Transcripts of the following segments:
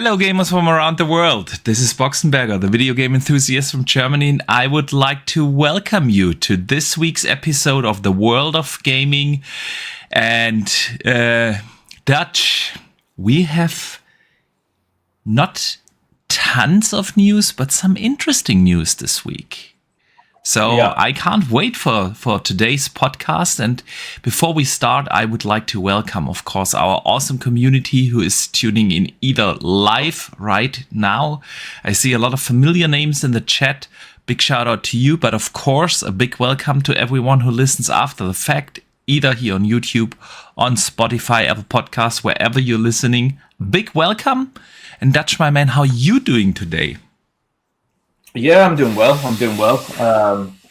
Hello gamers from around the world. This is Boxenberger, the video game enthusiast from Germany, and I would like to welcome you to this week's episode of the World of Gaming. And Dutch, we have not tons of news, but some interesting news this week. So yeah. I can't wait for today's podcast. And before we start, I would like to welcome, of course, our awesome community who is tuning in either live right now. I see a lot of familiar names in the chat. Big shout out to you. But of course, a big welcome to everyone who listens after the fact, either here on YouTube, on Spotify, Apple Podcasts, wherever you're listening. Big welcome. And Dutch, my man, how are you doing today? Yeah, I'm doing well.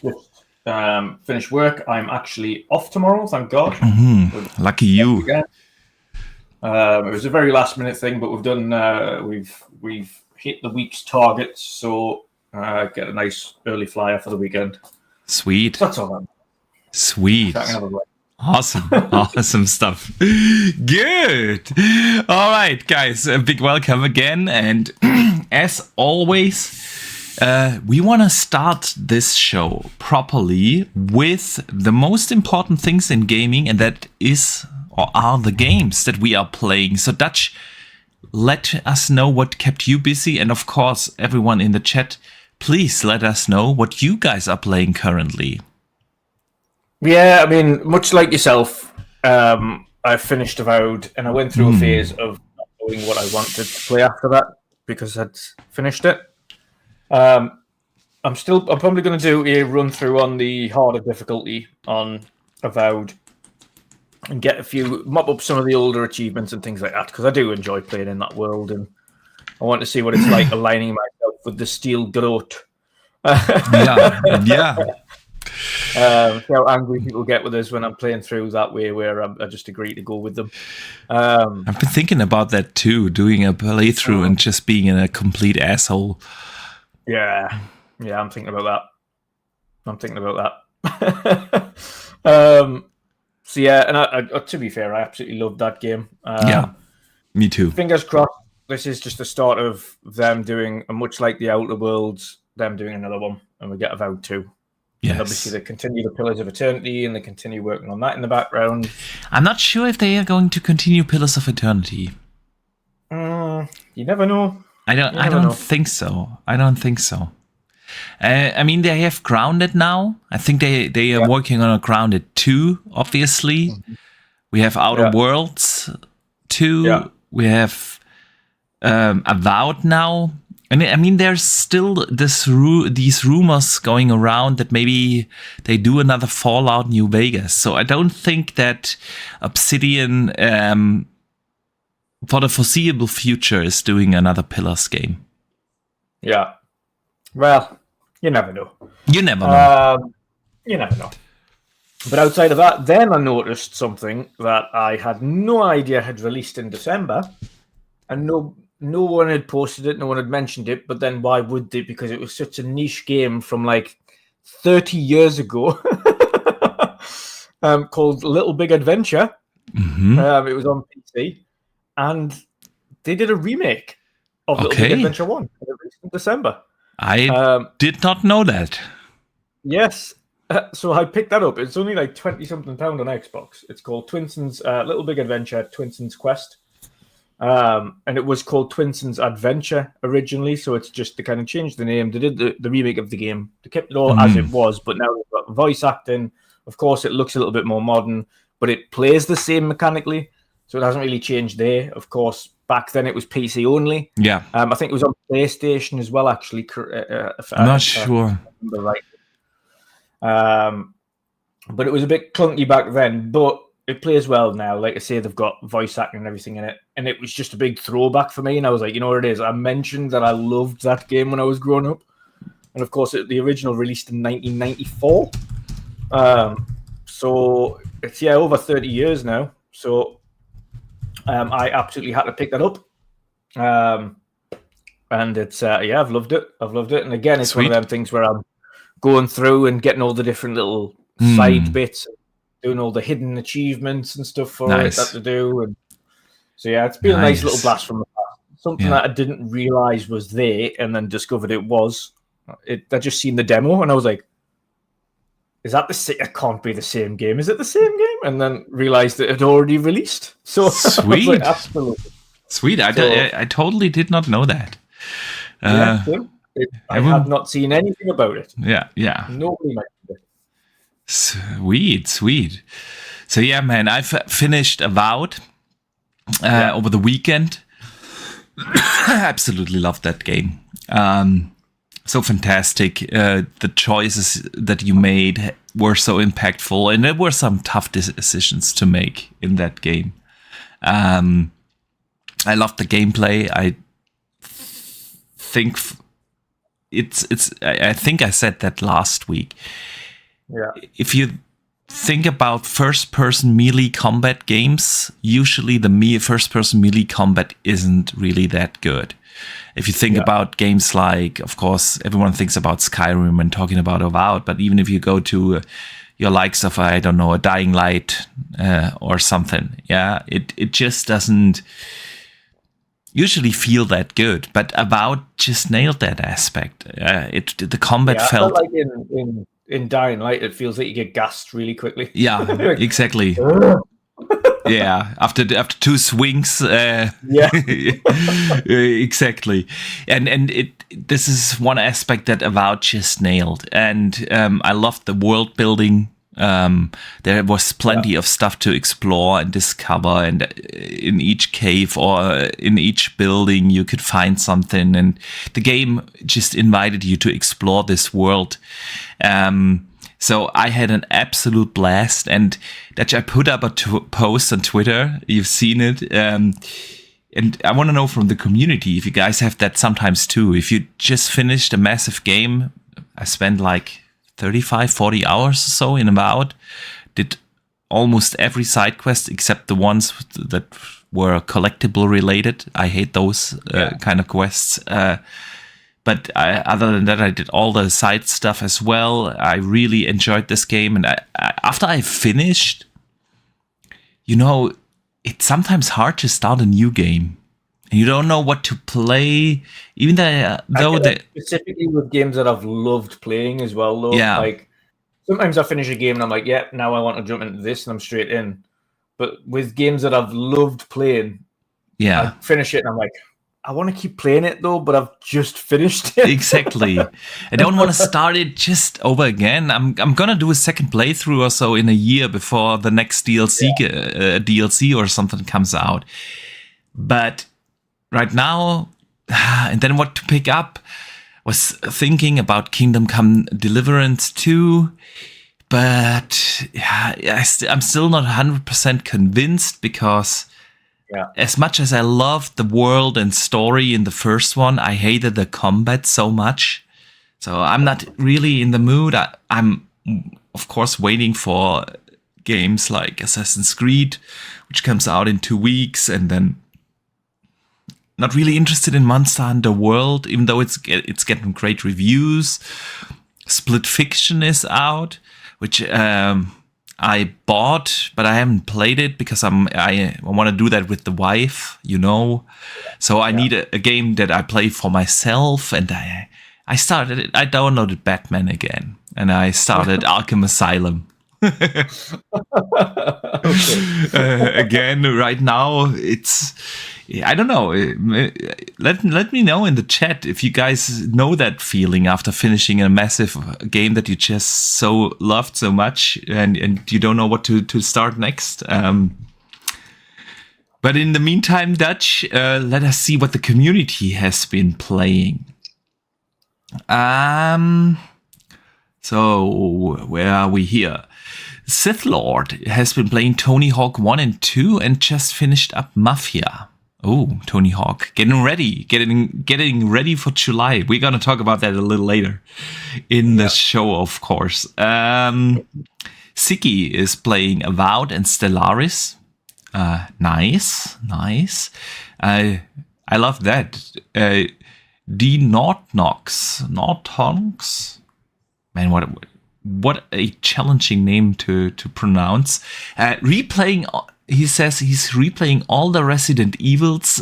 Just finished work. I'm actually off tomorrow, thank God. Mm-hmm. Lucky you. It was a very last minute thing, but we've done. We've hit the week's targets, so get a nice early flyer for the weekend. Sweet. That's all. Sweet. Awesome. Awesome stuff. Good. All right, guys. A big welcome again, and as always. We want to start this show properly with the most important things in gaming, and that is or are the games that we are playing. So Dutch, let us know what kept you busy, and of course, everyone in the chat, please let us know what you guys are playing currently. Yeah, I mean, much like yourself, I finished Avowed, and I went through a phase of not knowing what I wanted to play after that because I'd finished it. I'm probably going to do a run through on the harder difficulty on Avowed and mop up some of the older achievements and things like that, because I do enjoy playing in that world and I want to see what it's like aligning myself with the Steel Groat. Yeah. See how angry people get with us when I'm playing through that way, where I just agree to go with them. I've been thinking about that too, doing a playthrough and just being a complete asshole. Yeah, I'm thinking about that. So yeah, and I, to be fair, I absolutely loved that game. Yeah, me too. Fingers crossed. This is just the start of them doing, much like the Outer Worlds, them doing another one, and we get Avowed 2. Yes. And obviously, they continue the Pillars of Eternity, and they continue working on that in the background. I'm not sure if they are going to continue Pillars of Eternity. You never know. I don't think so. I mean, they have Grounded now. I think they are working on a Grounded 2, obviously. Mm-hmm. We have Outer Worlds 2. Yeah. We have Avowed now. And I mean, there's still these rumors going around that maybe they do another Fallout New Vegas. So I don't think that Obsidian, for the foreseeable future, is doing another Pillars game. Yeah. Well, you never know. You never know. But outside of that, then I noticed something that I had no idea had released in December, and no one had posted it, no one had mentioned it, but then why would they? Because it was such a niche game from like 30 years ago called Little Big Adventure. Mm-hmm. It was on PC, and they did a remake of Little Big Adventure 1 in December. I did not know that. Yes. So I picked that up. It's only like £20-something on Xbox. It's called Twinson's Little Big Adventure, Twinson's Quest. And it was called Twinson's Adventure originally, so it's just they kind of changed the name. They did the remake of the game. They kept it all as it was, but now they've got voice acting. Of course, it looks a little bit more modern, but it plays the same mechanically, so it hasn't really changed there. Of course, back then it was PC only. Yeah. I think it was on PlayStation as well, actually. I'm not sure. Right. But it was a bit clunky back then, but it plays well now. Like I say, they've got voice acting and everything in it. And it was just a big throwback for me. And I was like, you know what it is? I mentioned that I loved that game when I was growing up. And of course, the original released in 1994. So it's, over 30 years now. So I absolutely had to pick that up. And it's, I've loved it. And again, it's one of them things where I'm going through and getting all the different little side bits, doing all the hidden achievements and stuff for it that to do. And so, it's been a nice little blast from the past. something that I didn't realize was there, and then discovered it was. I just seen the demo, and I was like, "Is that the same? It can't be the same game. Is it the same game?" And then realized it had already released. So sweet, like, absolutely sweet. I totally did not know that. I have not seen anything about it. Yeah. Nobody mentioned it. Sweet. So yeah, man, I've finished Avowed over the weekend. I absolutely loved that game. So fantastic. The choices that you made were so impactful, and there were some tough decisions to make in that game. I loved the gameplay. I think I think I said that last week. Yeah. If you think about first-person melee combat games, usually the first-person melee combat isn't really that good. If you think about games like, of course, everyone thinks about Skyrim when talking about Avowed, but even if you go to your likes of, I don't know, a Dying Light or something, it just doesn't usually feel that good. But Avowed just nailed that aspect. The combat felt like in Dying Light, it feels like you get gassed really quickly. Yeah, exactly. Yeah, after 2 swings. Exactly. And this is one aspect that Avowed just nailed. And I loved the world building. There was plenty of stuff to explore and discover, and in each cave or in each building you could find something, and the game just invited you to explore this world. So I had an absolute blast, and that I put up a post on Twitter. You've seen it. And I want to know from the community if you guys have that sometimes too. If you just finished a massive game, I spent like 35, 40 hours or so in Avowed, did almost every side quest except the ones that were collectible related. I hate those kind of quests. But other than that, I did all the side stuff as well. I really enjoyed this game. And after I finished, it's sometimes hard to start a new game. And you don't know what to play, even though specifically with games that I've loved playing as well. Though, like sometimes I finish a game and I'm like, yeah, now I want to jump into this, and I'm straight in. But with games that I've loved playing, I finish it and I'm like, I want to keep playing it though, but I've just finished it. Exactly. I don't want to start it just over again. I'm gonna do a second playthrough or so in a year before the next DLC or something comes out. But right now, and then what to pick up, was thinking about Kingdom Come Deliverance 2, but I'm still not 100% convinced, because as much as I loved the world and story in the first one, I hated the combat so much. So I'm not really in the mood. I'm, of course, waiting for games like Assassin's Creed, which comes out in 2 weeks, and then not really interested in Monster Hunter World, even though it's getting great reviews. Split Fiction is out, which I bought, but I haven't played it because I want to do that with the wife, So I need a game that I play for myself, and I downloaded Batman again, and I started Arkham Asylum. Again, right now I don't know. Let me know in the chat if you guys know that feeling after finishing a massive game that you just so loved so much, and you don't know what to start next. But in the meantime, Dutch, let us see what the community has been playing. So where are we here? Sith Lord has been playing Tony Hawk 1 and 2 and just finished up Mafia. Oh, Tony Hawk, getting ready for July. We're gonna talk about that a little later in the show, of course. Siki is playing Avowed and Stellaris. Nice. I love that. D Knox. Man, what a challenging name to pronounce. He says he's replaying all the Resident Evils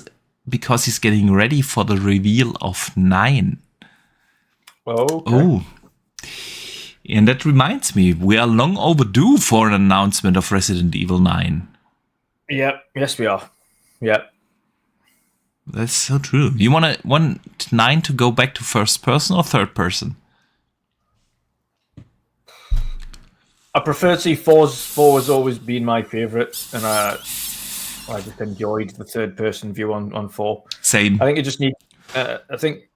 because he's getting ready for the reveal of 9. Okay. Oh. And that reminds me, we are long overdue for an announcement of Resident Evil 9. Yep. Yes, we are. Yep. That's so true. You want 9 to go back to first person or third person? I prefer to see 4 has always been my favourite, and I just enjoyed the third person view on 4. Same. I think it just needs. I think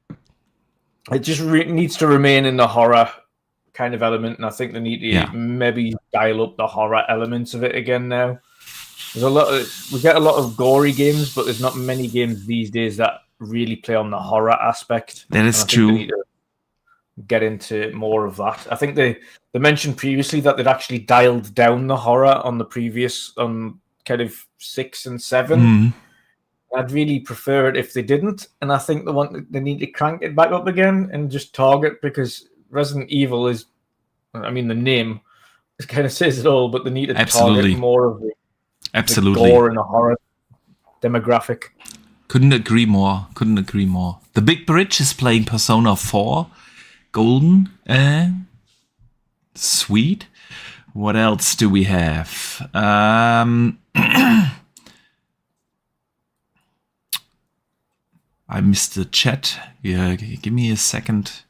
it just needs to remain in the horror kind of element, and I think they need to maybe dial up the horror elements of it again now. We get a lot of gory games, but there's not many games these days that really play on the horror aspect. That is true. They need to get into more of that. I think they mentioned previously that they'd actually dialed down the horror on the previous kind of 6 and 7. Mm. I'd really prefer it if they didn't, and I think they need to crank it back up again and just target, because Resident Evil is, I mean, the name kind of says it all, but they need to target more of the gore and the horror demographic. Couldn't agree more. The Big Bridge is playing Persona 4 Golden. Sweet. What else do we have? I missed the chat. Yeah, give me a second.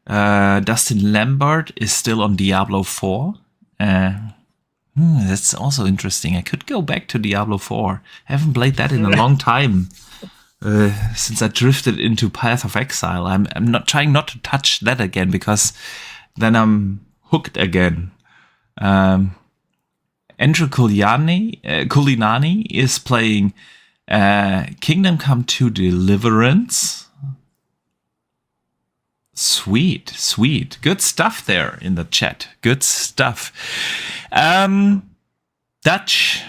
Dustin Lambert is still on Diablo 4. That's also interesting. I could go back to Diablo 4. I haven't played that in a long time. Since I drifted into Path of Exile. I'm not trying not to touch that again, because then I'm hooked again. Andrew Culinani is playing Kingdom Come 2 Deliverance. Sweet. Good stuff there in the chat. Good stuff. Dutch,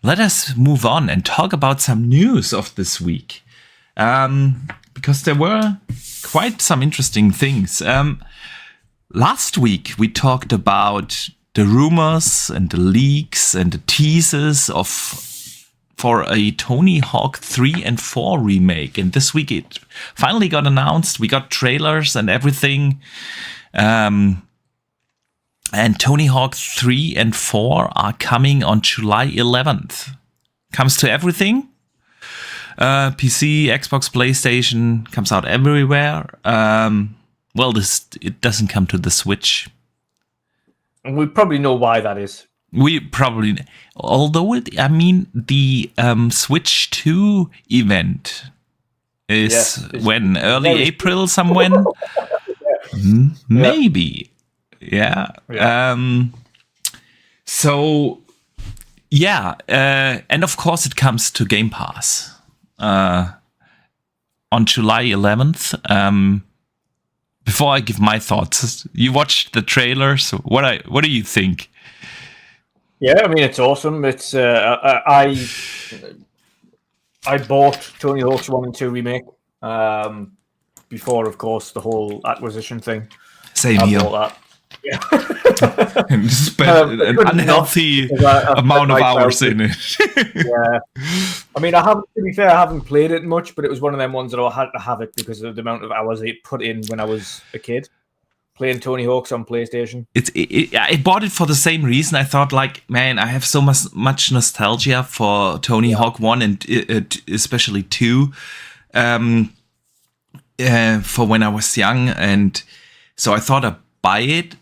let us move on and talk about some news of this week. Because there were quite some interesting things. Last week, we talked about the rumors and the leaks and the teasers for a Tony Hawk 3 and 4 remake. And this week it finally got announced. We got trailers and everything. And Tony Hawk 3 and 4 are coming on July 11th. Comes to everything. PC, Xbox, PlayStation, comes out everywhere. It doesn't come to the Switch. And we probably know why that is. Although the Switch 2 event is when? Early April, somewhen? Maybe. Yeah. And of course it comes to Game Pass on July 11th. Before I give my thoughts, you watched the trailers. What do you think? Yeah, I mean, it's awesome. It's I bought Tony Hawk's 1 and 2 remake before, of course, the whole acquisition thing. Same here. I bought that. Yeah. And spent an unhealthy amount of hours in it. Yeah. I mean, to be fair, I haven't played it much, but it was one of them ones that I had to have it because of the amount of hours I put in when I was a kid. Playing Tony Hawk's on PlayStation. I bought it for the same reason. I thought, man, I have so much nostalgia for Tony Hawk 1 and especially 2 for when I was young. And so I thought I'd buy it,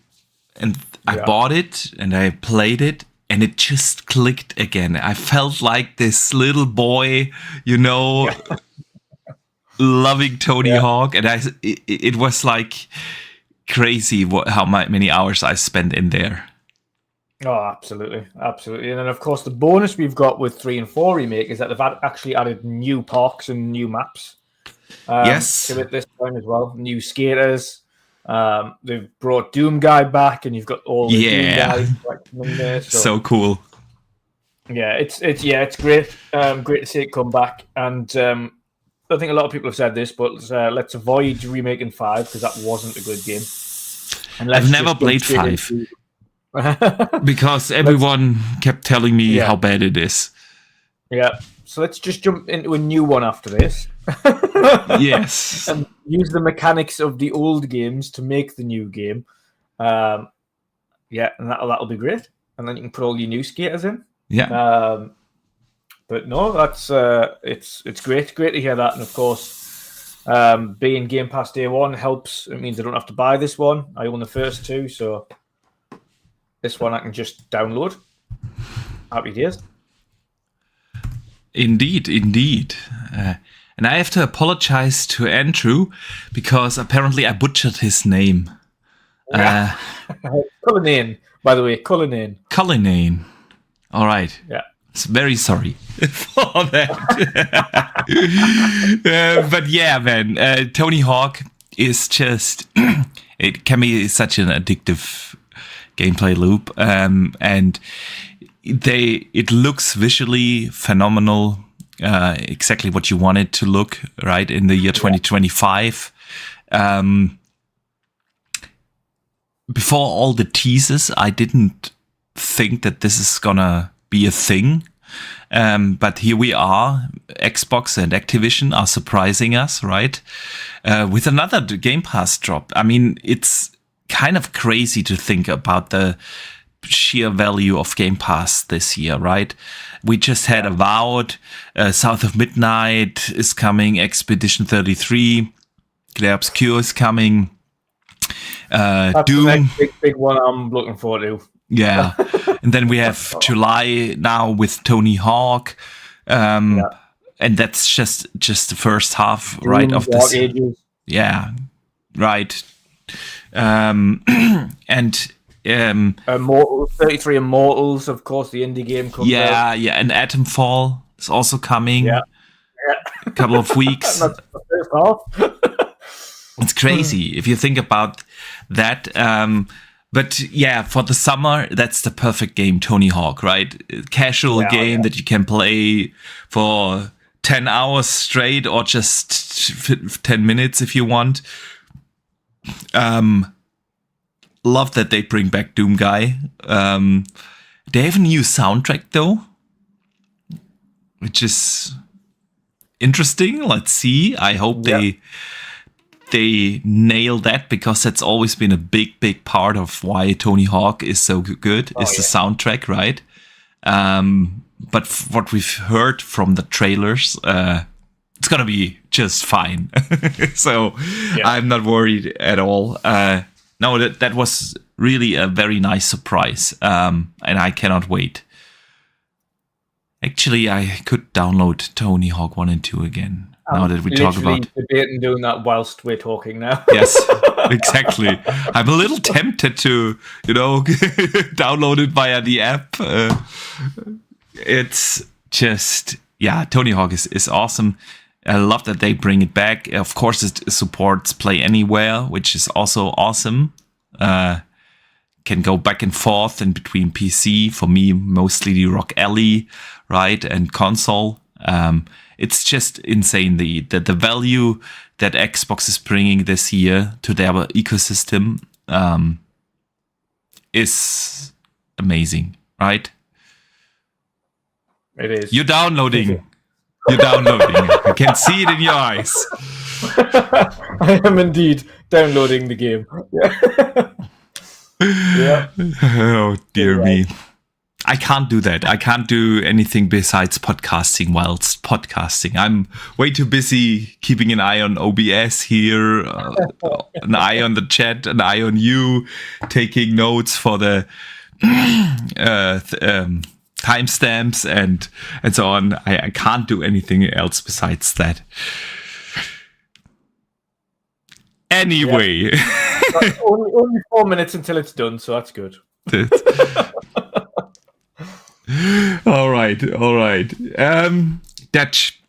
and I bought it and I played it, and it just clicked again. I felt like this little boy, loving Tony Hawk. And it was like crazy how many hours I spent in there. Oh, absolutely. And then, of course, the bonus we've got with 3 and 4 remake is that they've actually added new parks and new maps to it this time as well. New skaters. They've brought Doom Guy back, and you've got all the Doom guys in there. So cool. Yeah, it's great. Great to see it come back. And I think a lot of people have said this, but let's avoid remaking 5 because that wasn't a good game. I've never played 5 because everyone kept telling me how bad it is. Yeah, So let's just jump into a new one after this. Yes. And use the mechanics of the old games to make the new game. And that'll be great. And then you can put all your new skaters in. Yeah. But no, that's it's great to hear that. And of course, being Game Pass Day 1 helps. It means I don't have to buy this one. I own the first two, so this one I can just download. Happy days. Indeed. And I have to apologize to Andrew because apparently I butchered his name. Cullinane, by the way, Cullinane. Cullinane. All right. Yeah. Very sorry for that. But yeah, man, Tony Hawk is just, it can be such an addictive gameplay loop. And it looks visually phenomenal. Exactly what you want it to look, right, in the year 2025. Before all the teasers, I didn't think that this is gonna be a thing. But here we are. Xbox and Activision are surprising us, right? With another Game Pass drop. I mean, it's kind of crazy to think about the sheer value of Game Pass this year, right? We just had Avowed, South of Midnight is coming, Expedition 33, Clair Obscur is coming, That's Doom. The next big one I'm looking forward to. Yeah. And then we have July now with Tony Hawk. And that's just the first half, Doom, right, of this. Ages. Yeah. Right. And Immortals, 33 Immortals, of course, the indie game comes out. Yeah, and Atomfall is also coming. Yeah. A couple of weeks. That's the first half. It's crazy if you think about that. But yeah, for the summer, that's the perfect game, Tony Hawk, right? Casual game that you can play for 10 hours straight or just 10 minutes if you want. Love that they bring back Doom Guy. They have a new soundtrack though, which is interesting. Let's see. I hope they nail that because that's always been a big part of why Tony Hawk is so good. The soundtrack, right? But what we've heard from the trailers, it's gonna be just fine. So I'm not worried at all. No, that was really a very nice surprise, and I cannot wait. Actually, I could download Tony Hawk 1 and 2 again. Now that we talk about debating doing that whilst we're talking now. Yes, exactly. I'm a little tempted to, download it via the app. It's just, Tony Hawk is awesome. I love that they bring it back. Of course, it supports Play Anywhere, which is also awesome. Can go back and forth in between PC. For me, mostly the Rock Alley, right, and console. It's just insane the value that Xbox is bringing this year to their ecosystem is amazing, right? It is. You're downloading. I can see it in your eyes. I am indeed downloading the game. Yeah. Oh, dear me. I can't do that. I can't do anything besides podcasting whilst podcasting. I'm way too busy keeping an eye on OBS here, an eye on the chat, an eye on you, taking notes for the timestamps and so on. I can't do anything else besides that. Anyway. only 4 minutes until it's done, so that's good. All right. Dutch.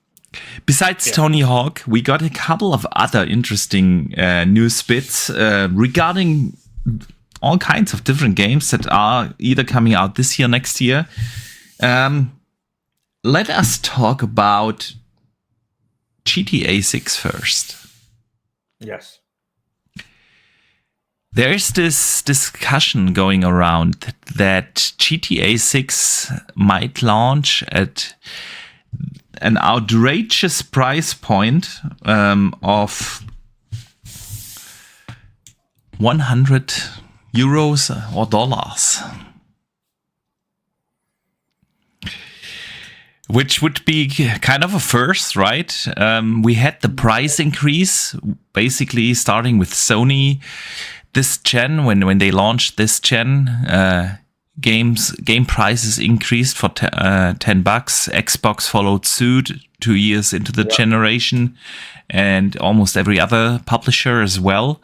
Besides Tony Hawk, we got a couple of other interesting news bits regarding all kinds of different games that are either coming out this year, next year. Let us talk about GTA 6 first. Yes. There's this discussion going around that GTA 6 might launch at an outrageous price point of 100 euros or dollars. Which would be kind of a first, right? We had the price increase, basically starting with Sony this gen. When they launched this gen, game prices increased for $10. Xbox followed suit 2 years into the generation, and almost every other publisher as well.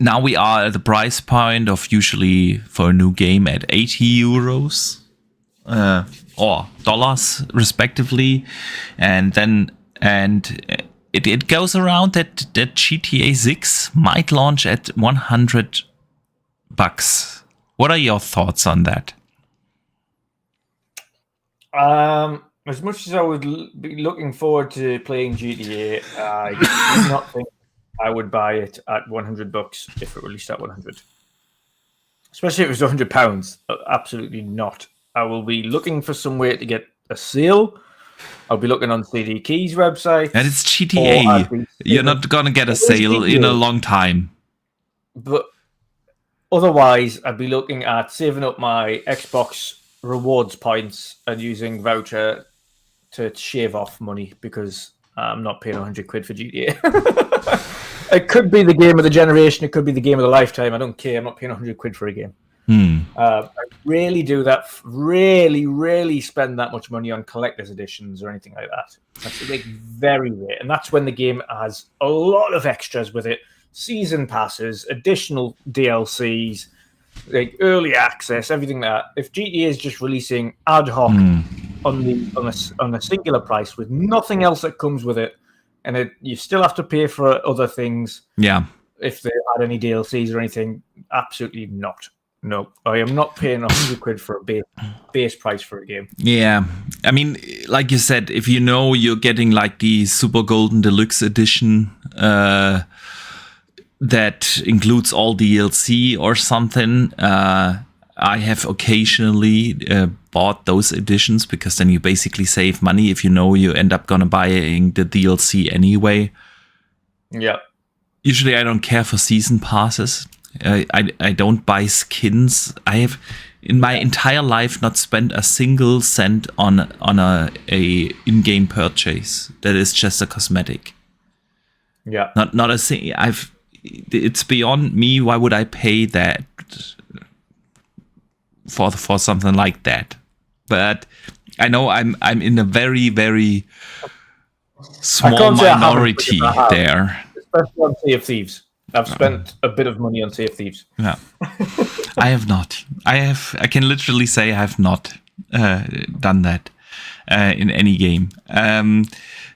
Now we are at the price point of usually for a new game at 80 euros or dollars respectively, and it goes around that GTA 6 might launch at $100. What are your thoughts on that? As much as I would be looking forward to playing GTA, I do not think I would buy it at $100 if it released at 100. Especially if it was £100. Absolutely not. I will be looking for some way to get a sale. I'll be looking on CD Keys website. And it's GTA. You're not going to get a sale in a long time. But otherwise, I'd be looking at saving up my Xbox rewards points and using voucher to shave off money, because I'm not paying 100 quid for GTA. It could be the game of the generation. It could be the game of the lifetime. I don't care. I'm not paying 100 quid for a game. I really do that. Really spend that much money on collector's editions or anything like that. That's like very rare. And that's when the game has a lot of extras with it. Season passes, additional DLCs, like early access, everything like that. If GTA is just releasing ad hoc on a singular price with nothing else that comes with it, and you still have to pay for other things. Yeah. If they add any DLCs or anything, absolutely not. No, I am not paying 100 quid for a base price for a game. Yeah. I mean, like you said, if you know you're getting like the Super Golden Deluxe Edition that includes all DLC or something, I have occasionally bought those editions, because then you basically save money if you know you end up gonna buying the DLC anyway. Yeah. Usually I don't care for season passes. I don't buy skins. I have in my entire life not spent a single cent on a in-game purchase that is just a cosmetic. Yeah. Not a thing. It's beyond me. Why would I pay that for something like that? But I know I'm in a very, very small minority there. Especially on Sea of Thieves. I've spent a bit of money on Sea of Thieves. Yeah, I have not. I can literally say I have not done that in any game.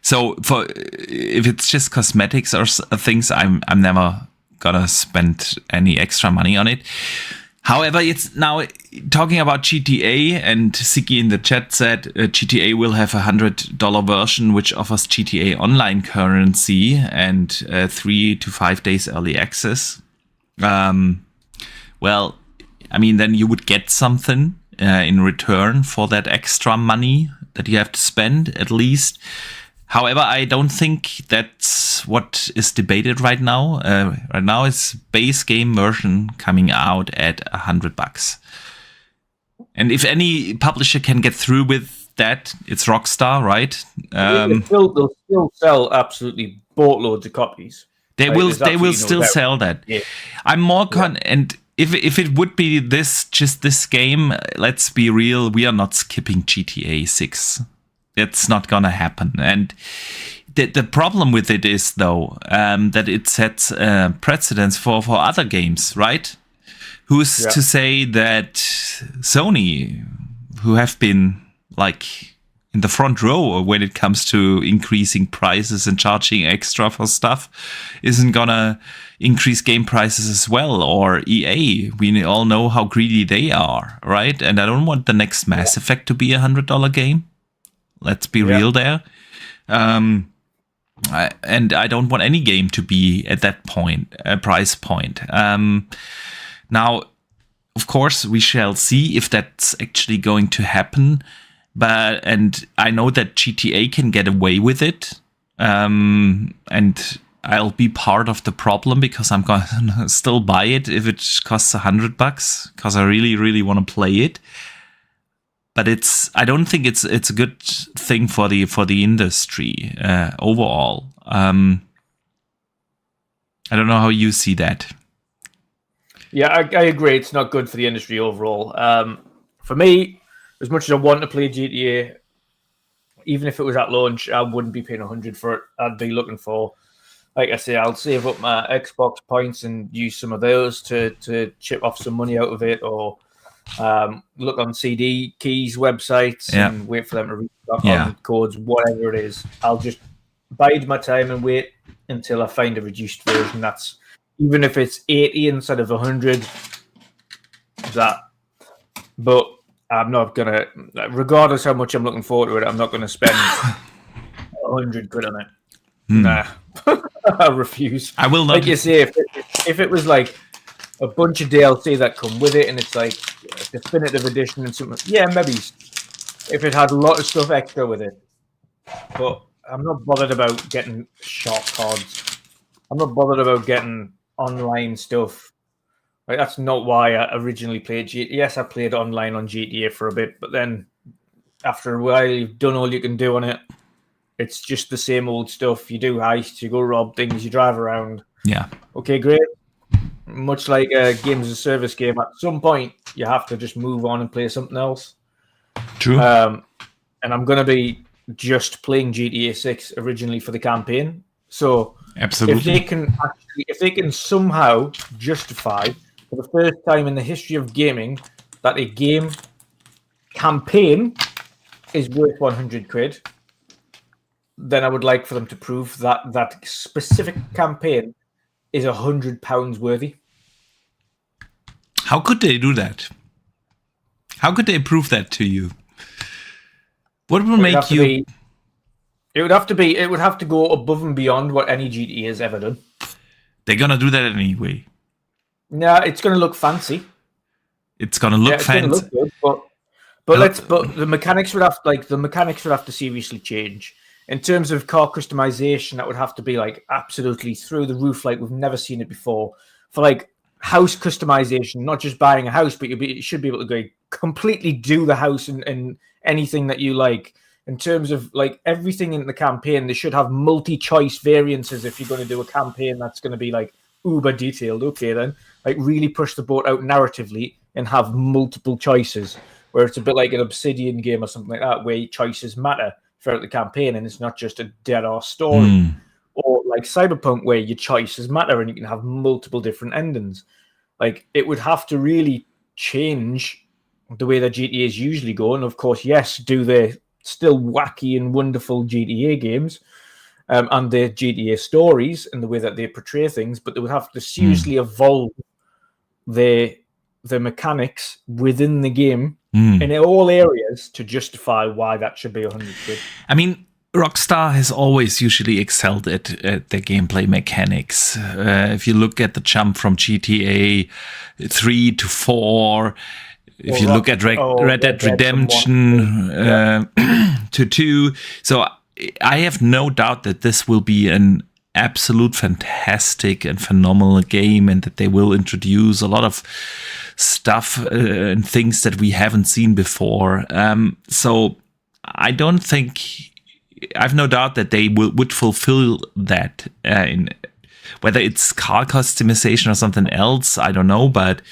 So if it's just cosmetics or things, I'm never gonna spend any extra money on it. However, it's now talking about GTA, and Siki in the chat said GTA will have $100 version, which offers GTA Online currency and 3 to 5 days early access. Well, I mean, then you would get something in return for that extra money that you have to spend, at least. However, I don't think that's what is debated right now. Right now, it's base game version coming out at $100. And if any publisher can get through with that, it's Rockstar, right? They'll still sell absolutely boatloads of copies. They will still sell that. Yeah. I'm more and if it would be this game, let's be real, we are not skipping GTA 6. It's not gonna happen. And the problem with it is, though, that it sets precedents for other games, right? Who's to say that Sony, who have been like in the front row when it comes to increasing prices and charging extra for stuff, isn't gonna increase game prices as well? Or EA, we all know how greedy they are, right? And I don't want the next Mass Effect to be $100 game. Let's be real there. And I don't want any game to be at that point, price point. Now, of course, we shall see if that's actually going to happen. and I know that GTA can get away with it, and I'll be part of the problem because I'm gonna still buy it if it costs $100 because I really, really want to play it. But I don't think it's a good thing for the industry overall. I don't know how you see that. Yeah, I agree. It's not good for the industry overall. For me, as much as I want to play GTA, even if it was at launch, I wouldn't be paying $100 for it. I'd be looking for, like I say, I'll save up my Xbox points and use some of those to chip off some money out of it, or look on CD Keys websites and wait for them to restock on codes, whatever it is. I'll just bide my time and wait until I find a reduced version. That's even if it's 80 instead of 100. But I'm not gonna, regardless how much I'm looking forward to it, I'm not gonna spend £100 on it. Nah, I refuse. I will not. Like you say, if it was like a bunch of DLC that come with it, and it's like a definitive edition and something, yeah, maybe if it had a lot of stuff extra with it. But I'm not bothered about getting short cards. I'm not bothered about getting online stuff. Like, that's not why I originally played GTA. Yes, I played online on GTA for a bit, but then after a while, you've done all you can do on it. It's just the same old stuff. You do heists, you go rob things, you drive around. Yeah. Okay, great. Much like a games as a service game, at some point you have to just move on and play something else. True. And I'm going to be just playing GTA 6 originally for the campaign. So absolutely, if they can somehow justify for the first time in the history of gaming that a game campaign is worth £100, then I would like for them to prove that that specific campaign is £100 worthy. How could they do that? How could they prove that to you? What will make you? It would have to go above and beyond what any GTA has ever done. They're gonna do that anyway. No, it's gonna look fancy. It's gonna look fancy. Gonna look good, but the mechanics would have to seriously change. In terms of car customization, that would have to be like absolutely through the roof, like we've never seen it before. For like house customization, not just buying a house, but you should be able to go completely do the house and anything that you like. In terms of like everything in the campaign, they should have multi-choice variances if you're going to do a campaign that's going to be like uber detailed. Okay, then like really push the boat out narratively and have multiple choices, where it's a bit like an Obsidian game or something like that, where choices matter throughout the campaign and it's not just a dead-ass story. Or like Cyberpunk, where your choices matter and you can have multiple different endings. Like, it would have to really change the way that GTAs usually go. And of course, yes, do the still wacky and wonderful GTA games and their GTA stories and the way that they portray things, but they would have to seriously evolve the mechanics within the game in all areas to justify why that should be £100. I mean, Rockstar has always usually excelled at their gameplay mechanics. If you look at the jump from GTA 3 to 4, if you look at Red Dead Redemption to 2, so I have no doubt that this will be an absolute fantastic and phenomenal game, and that they will introduce a lot of stuff and things that we haven't seen before. So I don't think, I've no doubt that they would fulfill that in whether it's car customization or something else, I don't know, but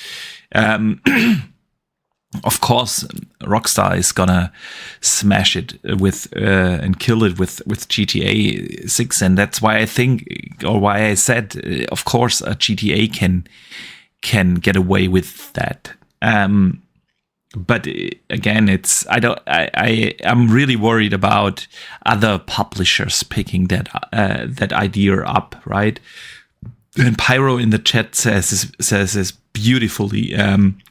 of course, Rockstar is gonna smash it with and kill it with GTA 6, and that's why I think, or why I said, of course, a GTA can get away with that. But again, I'm really worried about other publishers picking that idea up, right? And Pyro in the chat says this beautifully.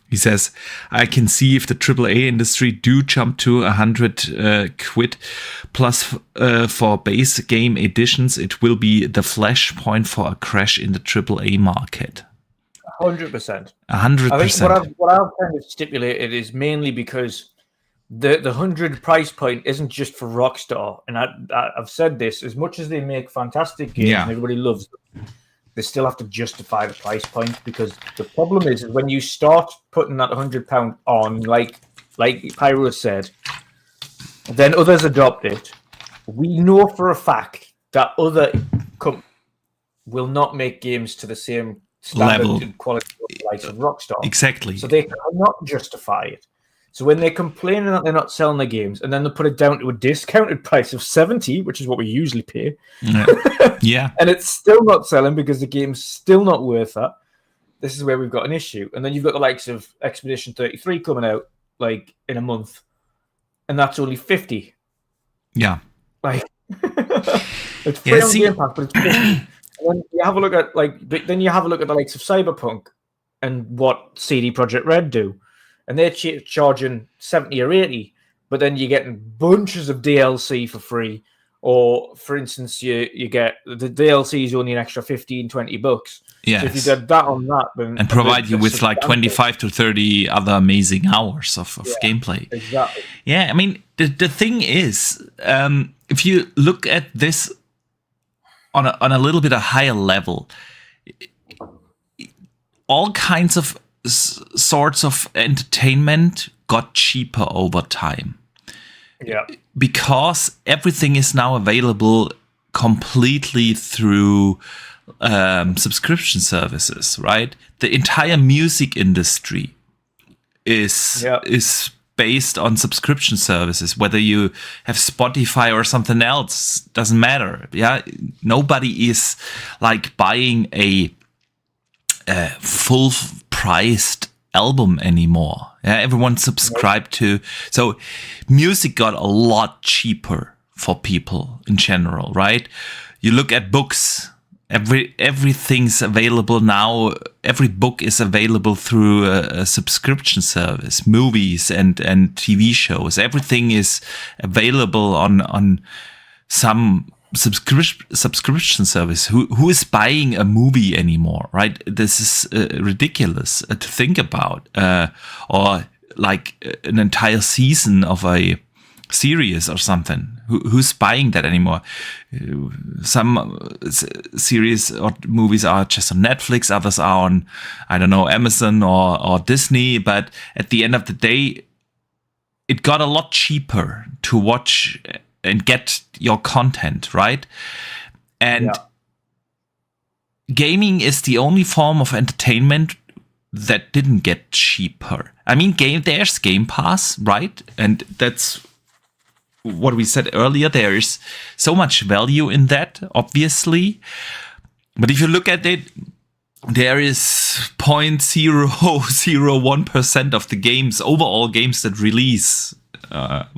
He says, I can see if the AAA industry do jump to £100 plus for base game editions, it will be the flashpoint for a crash in the AAA market. 100%. 100%. I think what I've kind of stipulated is mainly because the 100 price point isn't just for Rockstar. And I've said this, as much as they make fantastic games and everybody loves them, they still have to justify the price point, because the problem is when you start putting that £100 on, like Pyro said, then others adopt it. We know for a fact that other companies will not make games to the same standard level and quality of Rockstar. Exactly. So they cannot justify it. So when they're complaining that they're not selling their games, and then they put it down to a discounted price of 70, which is what we usually pay, yeah, and it's still not selling because the game's still not worth that, this is where we've got an issue. And then you've got the likes of Expedition 33 coming out like in a month, and that's only 50. Yeah. Like it's free on Game Pass, but it's 50. And then you have a look at the likes of Cyberpunk and what CD Projekt Red do. And they're charging 70 or 80, but then you're getting bunches of DLC for free. Or, for instance, you get the DLC is only an extra $15-20. Yes. So if you did that on that, then and provide you with like 25 to 30 other amazing hours of gameplay. Exactly. Yeah, I mean, the thing is, if you look at this on a little bit a higher level, all kinds of sorts of entertainment got cheaper over time. Yeah. Because everything is now available completely through subscription services, right? The entire music industry is based on subscription services. Whether you have Spotify or something else, doesn't matter. Yeah, nobody is like buying a full-priced album anymore. Yeah, everyone subscribed to. So music got a lot cheaper for people in general, right? You look at books. Everything's available now. Every book is available through a subscription service. Movies and TV shows. Everything is available on some subscription service. Who is buying a movie anymore, right? This is ridiculous to think about. Or like an entire season of a series or something. Who's buying that anymore? Some series or movies are just on Netflix, others are on, I don't know, Amazon or Disney, but at the end of the day, it got a lot cheaper to watch and get your content, right? And gaming is the only form of entertainment that didn't get cheaper. I mean, there's Game Pass, right? And that's what we said earlier. There is so much value in that, obviously. But if you look at it, there is 0.001% of the games, overall games that release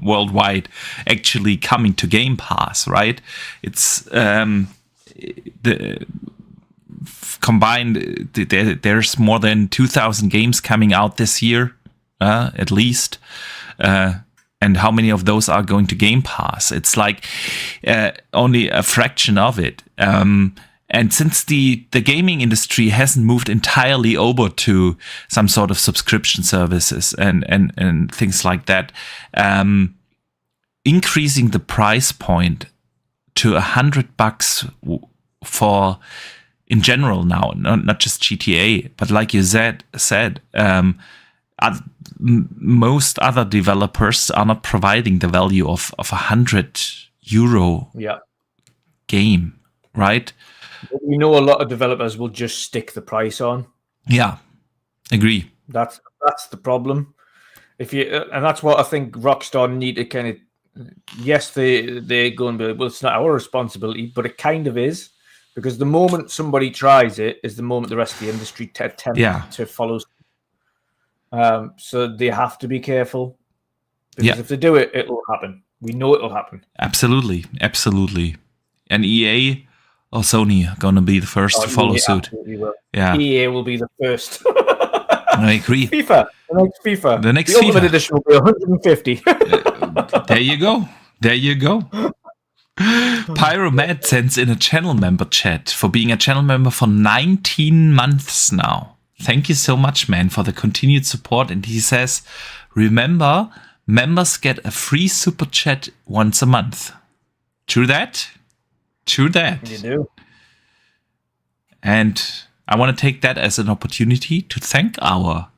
worldwide, actually coming to Game Pass, right? It's the combined. There's more than 2,000 games coming out this year, at least. And how many of those are going to Game Pass? It's like only a fraction of it. And since the gaming industry hasn't moved entirely over to some sort of subscription services and things like that, increasing the price point to $100 for, in general now, not just GTA, but like you said, most other developers are not providing the value of €100 game, right? We know a lot of developers will just stick the price on. Yeah, agree. That's the problem. And that's what I think Rockstar need to kind of. Yes, they're going to be. Well, it's not our responsibility, but it kind of is, because the moment somebody tries it is the moment the rest of the industry tends to follow. So they have to be careful, because if they do it, it'll happen. We know it'll happen. Absolutely. And EA or Sony are going to be the first to follow suit. Will. Yeah, EA will be the first. I agree. The next FIFA. Ultimate Edition will be 150. There you go. Pyromed sends in a channel member chat for being a channel member for 19 months now. Thank you so much, man, for the continued support. And he says, remember, members get a free super chat once a month. True that? True that. You do. And I want to take that as an opportunity to thank our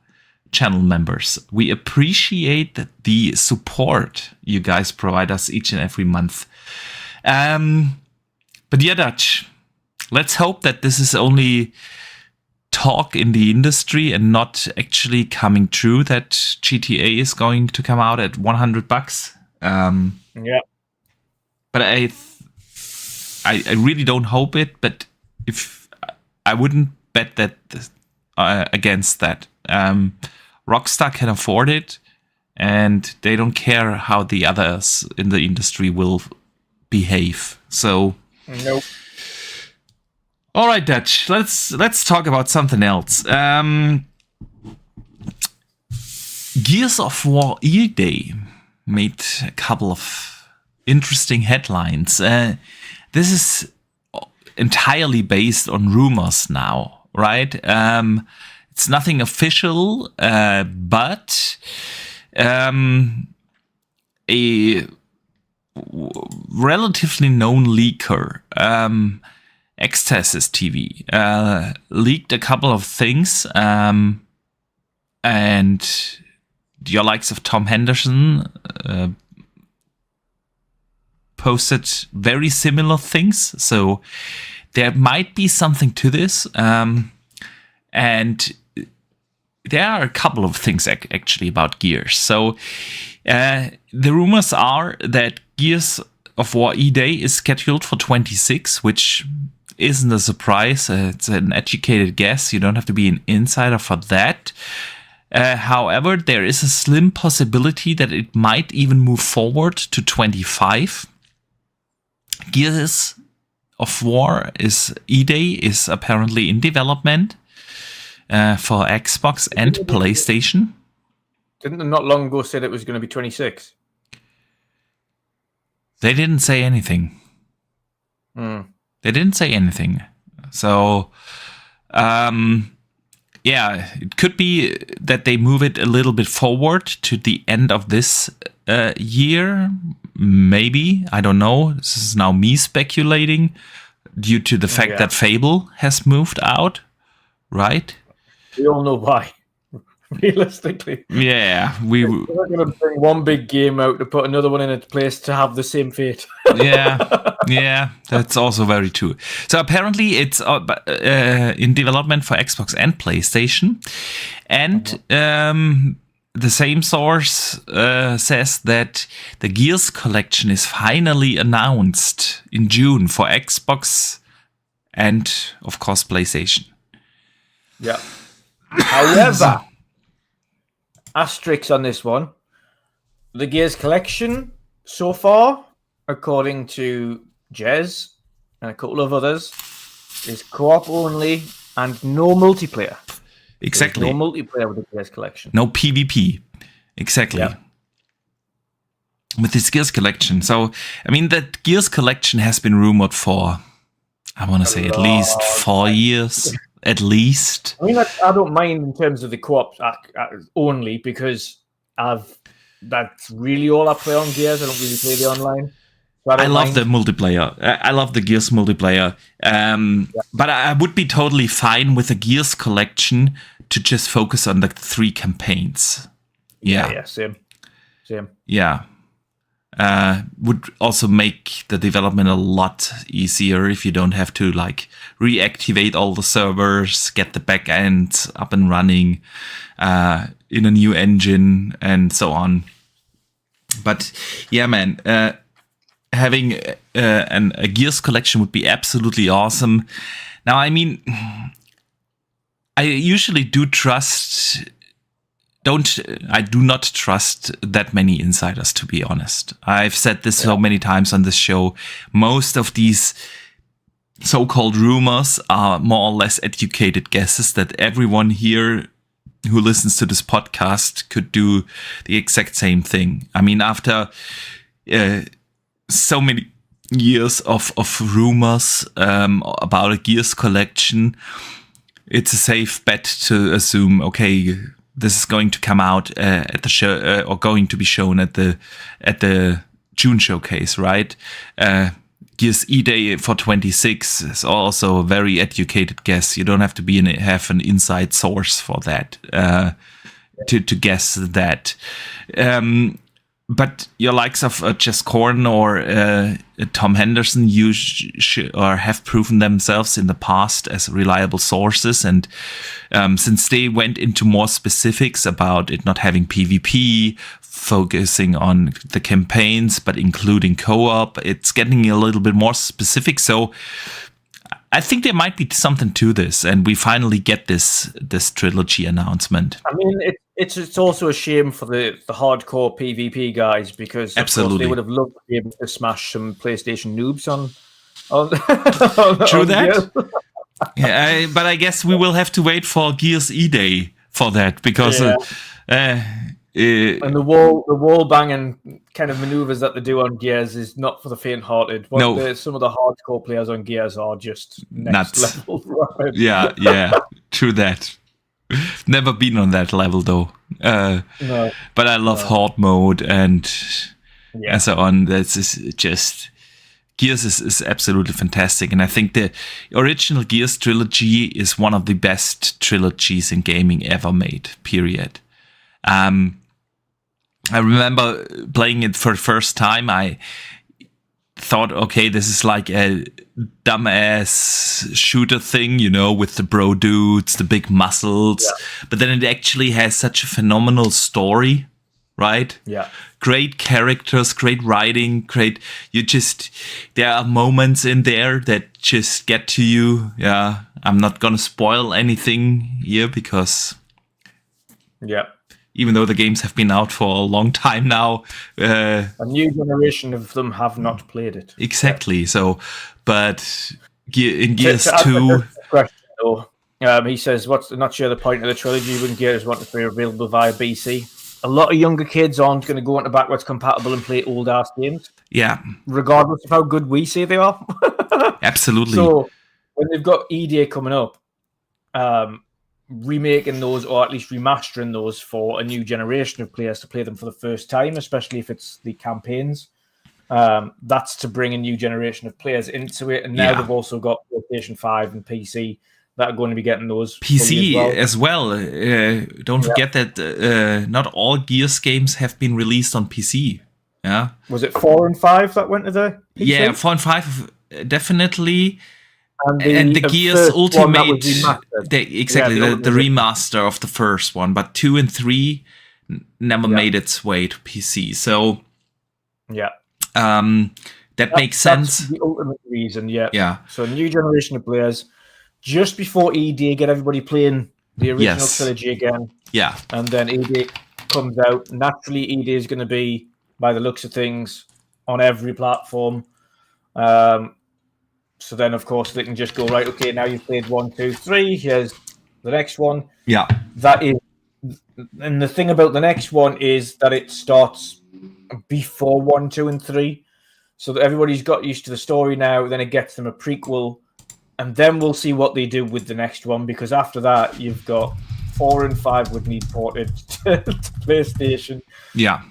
channel members. We appreciate the support you guys provide us each and every month. But yeah, Dutch, let's hope that this is only talk in the industry and not actually coming true, that GTA is going to come out at $100. Yeah. But I really don't hope it, but if I wouldn't bet that against that. Rockstar can afford it, and they don't care how the others in the industry will behave. So, nope. All right, Dutch. Let's talk about something else. Gears of War E-Day made a couple of interesting headlines. This is entirely based on rumors now, right? It's nothing official, but a relatively known leaker, Ecstasis TV, leaked a couple of things, and your likes of Tom Henderson posted very similar things. So there might be something to this, and there are a couple of things actually about Gears. So the rumors are that Gears of War E-Day is scheduled for 26, which isn't a surprise. It's an educated guess. You don't have to be an insider for that. However, there is a slim possibility that it might even move forward to 25. Gears of War E-Day is apparently in development for Xbox and PlayStation. Didn't they not long ago said it was going to be 26? They didn't say anything. They didn't say anything. So, yeah, it could be that they move it a little bit forward to the end of this year. Maybe. I don't know. This is now me speculating due to the fact that Fable has moved out, right? We all know why. Realistically. Yeah. We're going to bring one big game out to put another one in its place to have the same fate. Yeah, that's also very true. So apparently it's in development for Xbox and PlayStation. And the same source says that the Gears collection is finally announced in June for Xbox and, of course, PlayStation. Yeah. However, asterisk on this one, the Gears collection so far, according to Jez and a couple of others, is co-op only and no multiplayer. Exactly. There's no multiplayer with the Gears collection. No PvP. Exactly. Yeah. With this Gears collection. So, I mean, that Gears collection has been rumored for, I want to say, at least 4 years. At least. I mean, I don't mind in terms of the co-op only, because that's really all I play on Gears. I don't really play the online. So I love the multiplayer. I love the Gears multiplayer. But I would be totally fine with the Gears collection to just focus on the 3 campaigns. Yeah, same. Yeah. Would also make the development a lot easier if you don't have to like reactivate all the servers, get the back end up and running in a new engine and so on. But yeah, man, having a Gears collection would be absolutely awesome. Now, I mean, I usually do not trust that many insiders, to be honest. I've said this so many times on this show. Most of these so-called rumors are more or less educated guesses that everyone here who listens to this podcast could do the exact same thing. I mean, after so many years of rumors about a Gears collection, it's a safe bet to assume, okay, this is going to come out at the show, or going to be shown at the June showcase, right? Gears E-Day for 26 is also a very educated guess. You don't have to have an inside source for that to guess that. But your likes of Jess Corn or Tom Henderson or have proven themselves in the past as reliable sources. And since they went into more specifics about it not having PvP, focusing on the campaigns, but including co-op, it's getting a little bit more specific. So I think there might be something to this, and we finally get this trilogy announcement. I mean, it's also a shame for the hardcore PvP guys, because of course they would have loved to be able to smash some PlayStation noobs on True that. Yeah, but I guess we will have to wait for Gears E-Day for that, because and the wall banging kind of maneuvers that they do on Gears is not for the faint-hearted. No. Some of the hardcore players on Gears are just next level. Right? Yeah, true that. Never been on that level though. No. But I love hard mode and so on. That's just Gears is absolutely fantastic, and I think the original Gears trilogy is one of the best trilogies in gaming ever made. Period. I remember playing it for the first time. I thought, okay, this is like a dumbass shooter thing, with the bro dudes, the big muscles. Yeah. But then it actually has such a phenomenal story, right? Yeah. Great characters, great writing, there are moments in there that just get to you. Yeah. I'm not going to spoil anything here because... Yeah. Even though the games have been out for a long time now. A new generation of them have not played it. Exactly. Yeah. So, but in Gears 2... he says, not sure the point of the trilogy when Gears want to be available via BC. A lot of younger kids aren't going to go into backwards compatible and play old-ass games. Yeah. Regardless of how good we say they are. Absolutely. So, when they've got E-Day coming up... remaking those, or at least remastering those for a new generation of players to play them for the first time, especially if it's the campaigns. That's to bring a new generation of players into it. And now they've also got PlayStation 5 and PC that are going to be getting those. PC as well. Don't forget that not all Gears games have been released on PC. Yeah. Was it 4 and 5 that went to the PC? Yeah, 4 and 5 definitely. And the Gears Ultimate, the remaster of the first one, but 2 and 3 never made its way to PC. So, that makes sense. That's the ultimate reason, So, new generation of players, just before E-Day, get everybody playing the original trilogy again. Yeah. And then E-Day comes out. Naturally, E-Day is going to be, by the looks of things, on every platform. So then, of course, they can just go, right, okay, now you've played 1, 2, 3, here's the next one. Yeah. And the thing about the next one is that it starts before 1, 2, and 3. So that everybody's got used to the story now, then it gets them a prequel, and then we'll see what they do with the next one, because after that, you've got 4 and 5 would need ported to PlayStation. Yeah.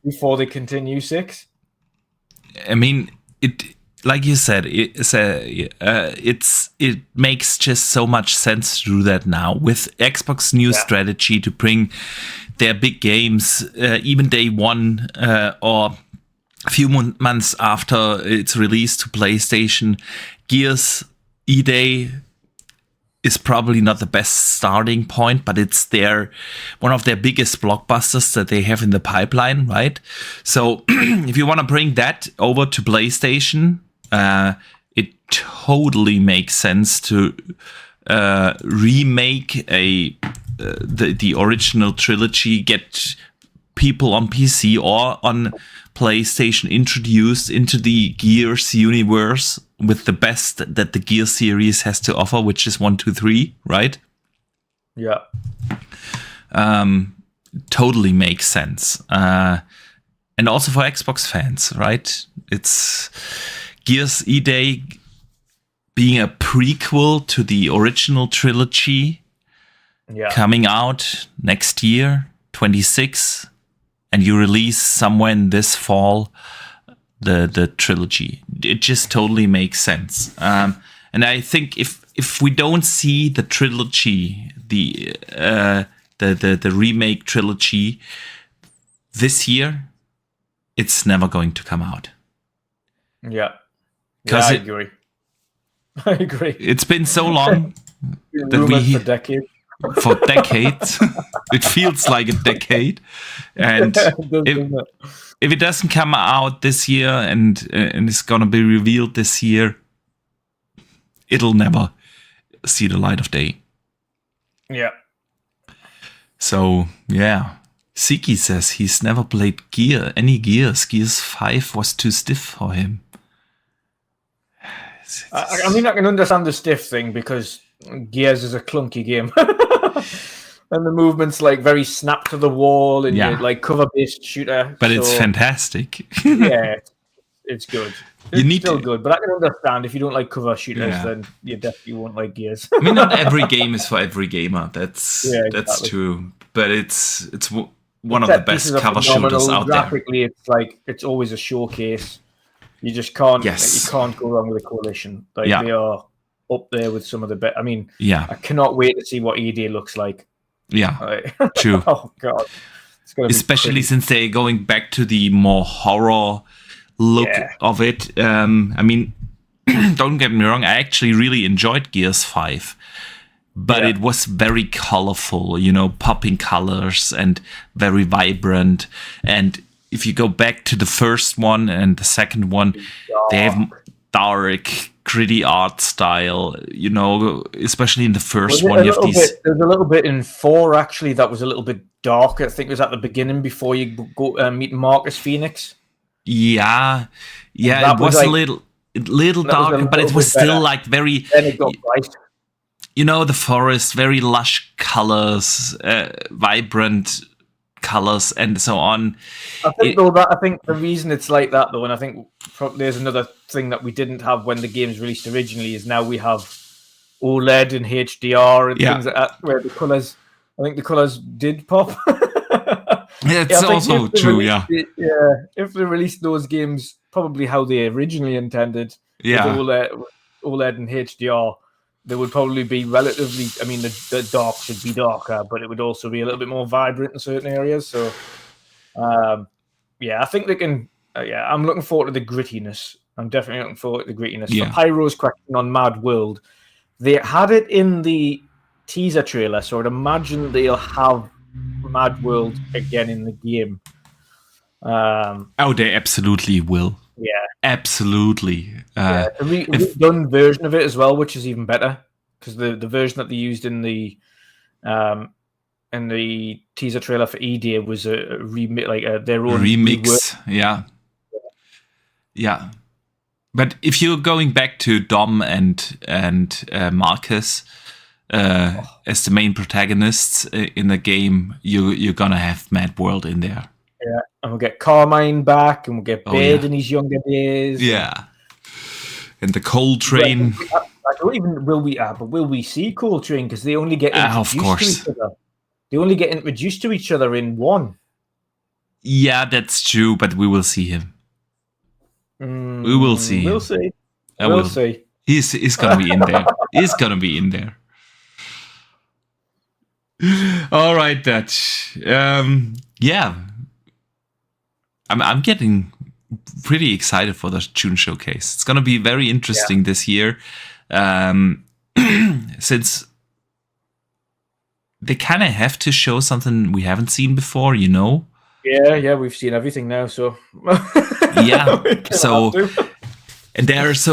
Before they continue 6. I mean, like you said, it makes just so much sense to do that now with Xbox's new strategy to bring their big games even day one or a few months after its release to PlayStation. Gears E-Day is probably not the best starting point, but it's one of their biggest blockbusters that they have in the pipeline, right? So if you want to bring that over to PlayStation, it totally makes sense to remake the original trilogy, get people on PC or on PlayStation introduced into the Gears universe with the best that the Gears series has to offer, which is 1, 2, 3, right? Yeah. Totally makes sense. And also for Xbox fans, right? It's Gears E-Day being a prequel to the original trilogy Yeah. coming out next year, 26, and you release somewhere in this fall the trilogy. It just totally makes sense. And I think if we don't see the trilogy, the remake trilogy this year, it's never going to come out. Yeah. I agree. I agree. It's been so long that we for decades. For decades. It feels like a decade. And if it doesn't come out this year and it's going to be revealed this year, it'll never see the light of day. Yeah. So, yeah. Siki says he's never played any Gears. Gears 5 was too stiff for him. I mean, I can understand the stiff thing because Gears is a clunky game. And the movement's like very snap to the wall and like cover-based shooter. But it's fantastic. Yeah, it's good. It's still good, but I can understand if you don't like cover shooters, then you definitely won't like Gears. I mean, not every game is for every gamer. That's true. But it's one of the best cover shooters out there. Graphically, it's always a showcase. You just can't you can't go wrong with a Coalition. Like they are up there with some of the best. I mean, I cannot wait to see what ED looks like. Yeah, true. Oh god, it's gonna especially since they're going back to the more horror look of it. I mean, don't get me wrong. I actually really enjoyed Gears 5, but it was very colorful. Popping colors and very vibrant. And if you go back to the first one and the second one, they have dark, gritty art style, especially in the first one. You have these. There's a little bit in 4 actually that was a little bit dark. I think it was at the beginning before you go meet Marcus Phoenix. Yeah, it was a little darker, but it was still like very. Then it got bright. The forest, very lush colors, vibrant colors, and so on. I think the reason it's like that though, and I think there's another thing that we didn't have when the games released originally, is now we have OLED and HDR and things like that, where the colors, I think the colors did pop. It's also true, if they released those games probably how they originally intended, with OLED and HDR, they would probably be relatively. I mean, the dark should be darker, but it would also be a little bit more vibrant in certain areas. So, I think they can. I'm looking forward to the grittiness. I'm definitely looking forward to the grittiness. For Pyro's question on Mad World, they had it in the teaser trailer, so I'd imagine they'll have Mad World again in the game. They absolutely will. Yeah, absolutely. A redone version of it as well, which is even better because the version that they used in the teaser trailer for ED was a remix, like their own remix. Yeah. But if you're going back to Dom and Marcus as the main protagonists in the game, you're gonna have Mad World in there. Yeah, and we'll get Carmine back, and we'll get Bed in his younger days. Yeah, and the Coal Train. Will we see Coal Train? Because they only get introduced to each other. They only get introduced to each other in 1. Yeah, that's true, but we will see him. We will see. We'll see. We'll see. He's gonna be in there. He's gonna be in there. All right, Dutch. I'm getting pretty excited for the June showcase. It's gonna be very interesting this year, since they kind of have to show something we haven't seen before. Yeah, we've seen everything now. So so and there's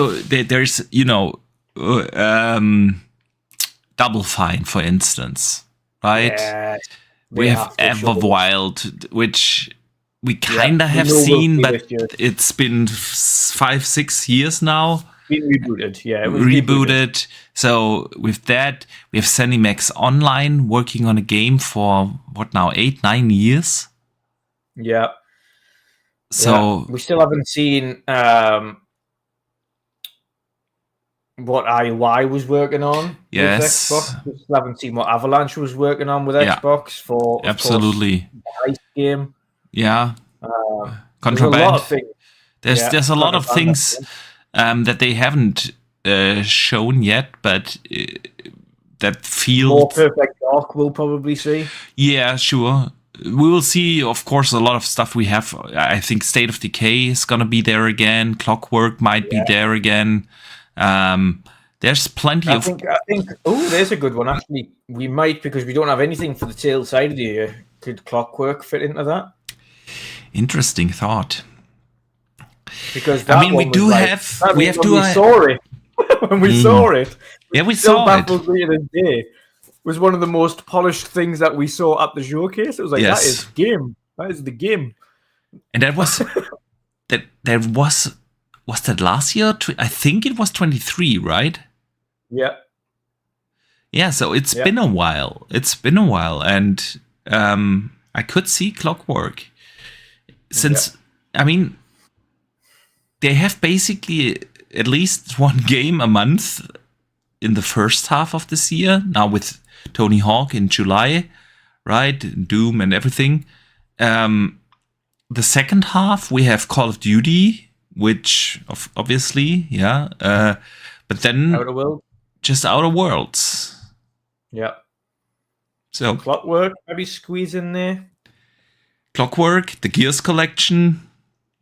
Double Fine, for instance, right? Yeah, we have Everwild, which we kind of have seen, but it's been 5-6 years now. Been rebooted, it was rebooted. So with that, we have ZeniMax Online working on a game for 8-9 years. Yeah. So we still haven't seen what IY was working on Yes. with Xbox. We still haven't seen what Avalanche was working on with Yeah. Xbox for, of Absolutely. course, the Ice game. Yeah. There's a lot of Contraband. things. There's a lot of Contraband, things that they haven't shown yet, but that feel More Perfect Dark we'll probably see. Yeah, sure. We will see, of course, a lot of stuff we have. I think State of Decay is going to be there again. Clockwork might be there again. There's plenty I of... think. Oh, there's a good one. Actually, we might, because we don't have anything for the tail side of the year. Could Clockwork fit into that? Interesting thought. Because I mean, we do have... We have to... We saw it. When we saw it. Yeah, we saw it. Me to this day. Was one of the most polished things that we saw at the showcase. It was like, that is game. That is the game. And that was... that was that last year? I think it was 23, right? Yeah. Yeah, so it's been a while. It's been a while. And I could see Clockwork. Since, I mean, they have basically at least one game a month in the first half of this year. Now with Tony Hawk in July, right? Doom and everything. The second half, we have Call of Duty, which obviously, but then just Outer Worlds. Yeah. So Clockwork, maybe squeeze in there. Clockwork, the Gears collection.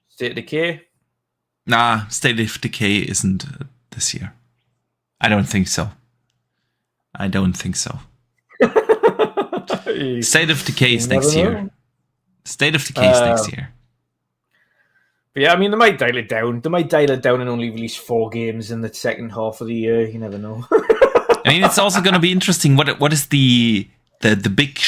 State of Decay. Nah, State of Decay isn't this year. I don't think so. State of Decay is next year. State of Decay is next year. But yeah, I mean, they might dial it down. They might dial it down and only release 4 games in the second half of the year. You never know. I mean, it's also going to be interesting. What is the big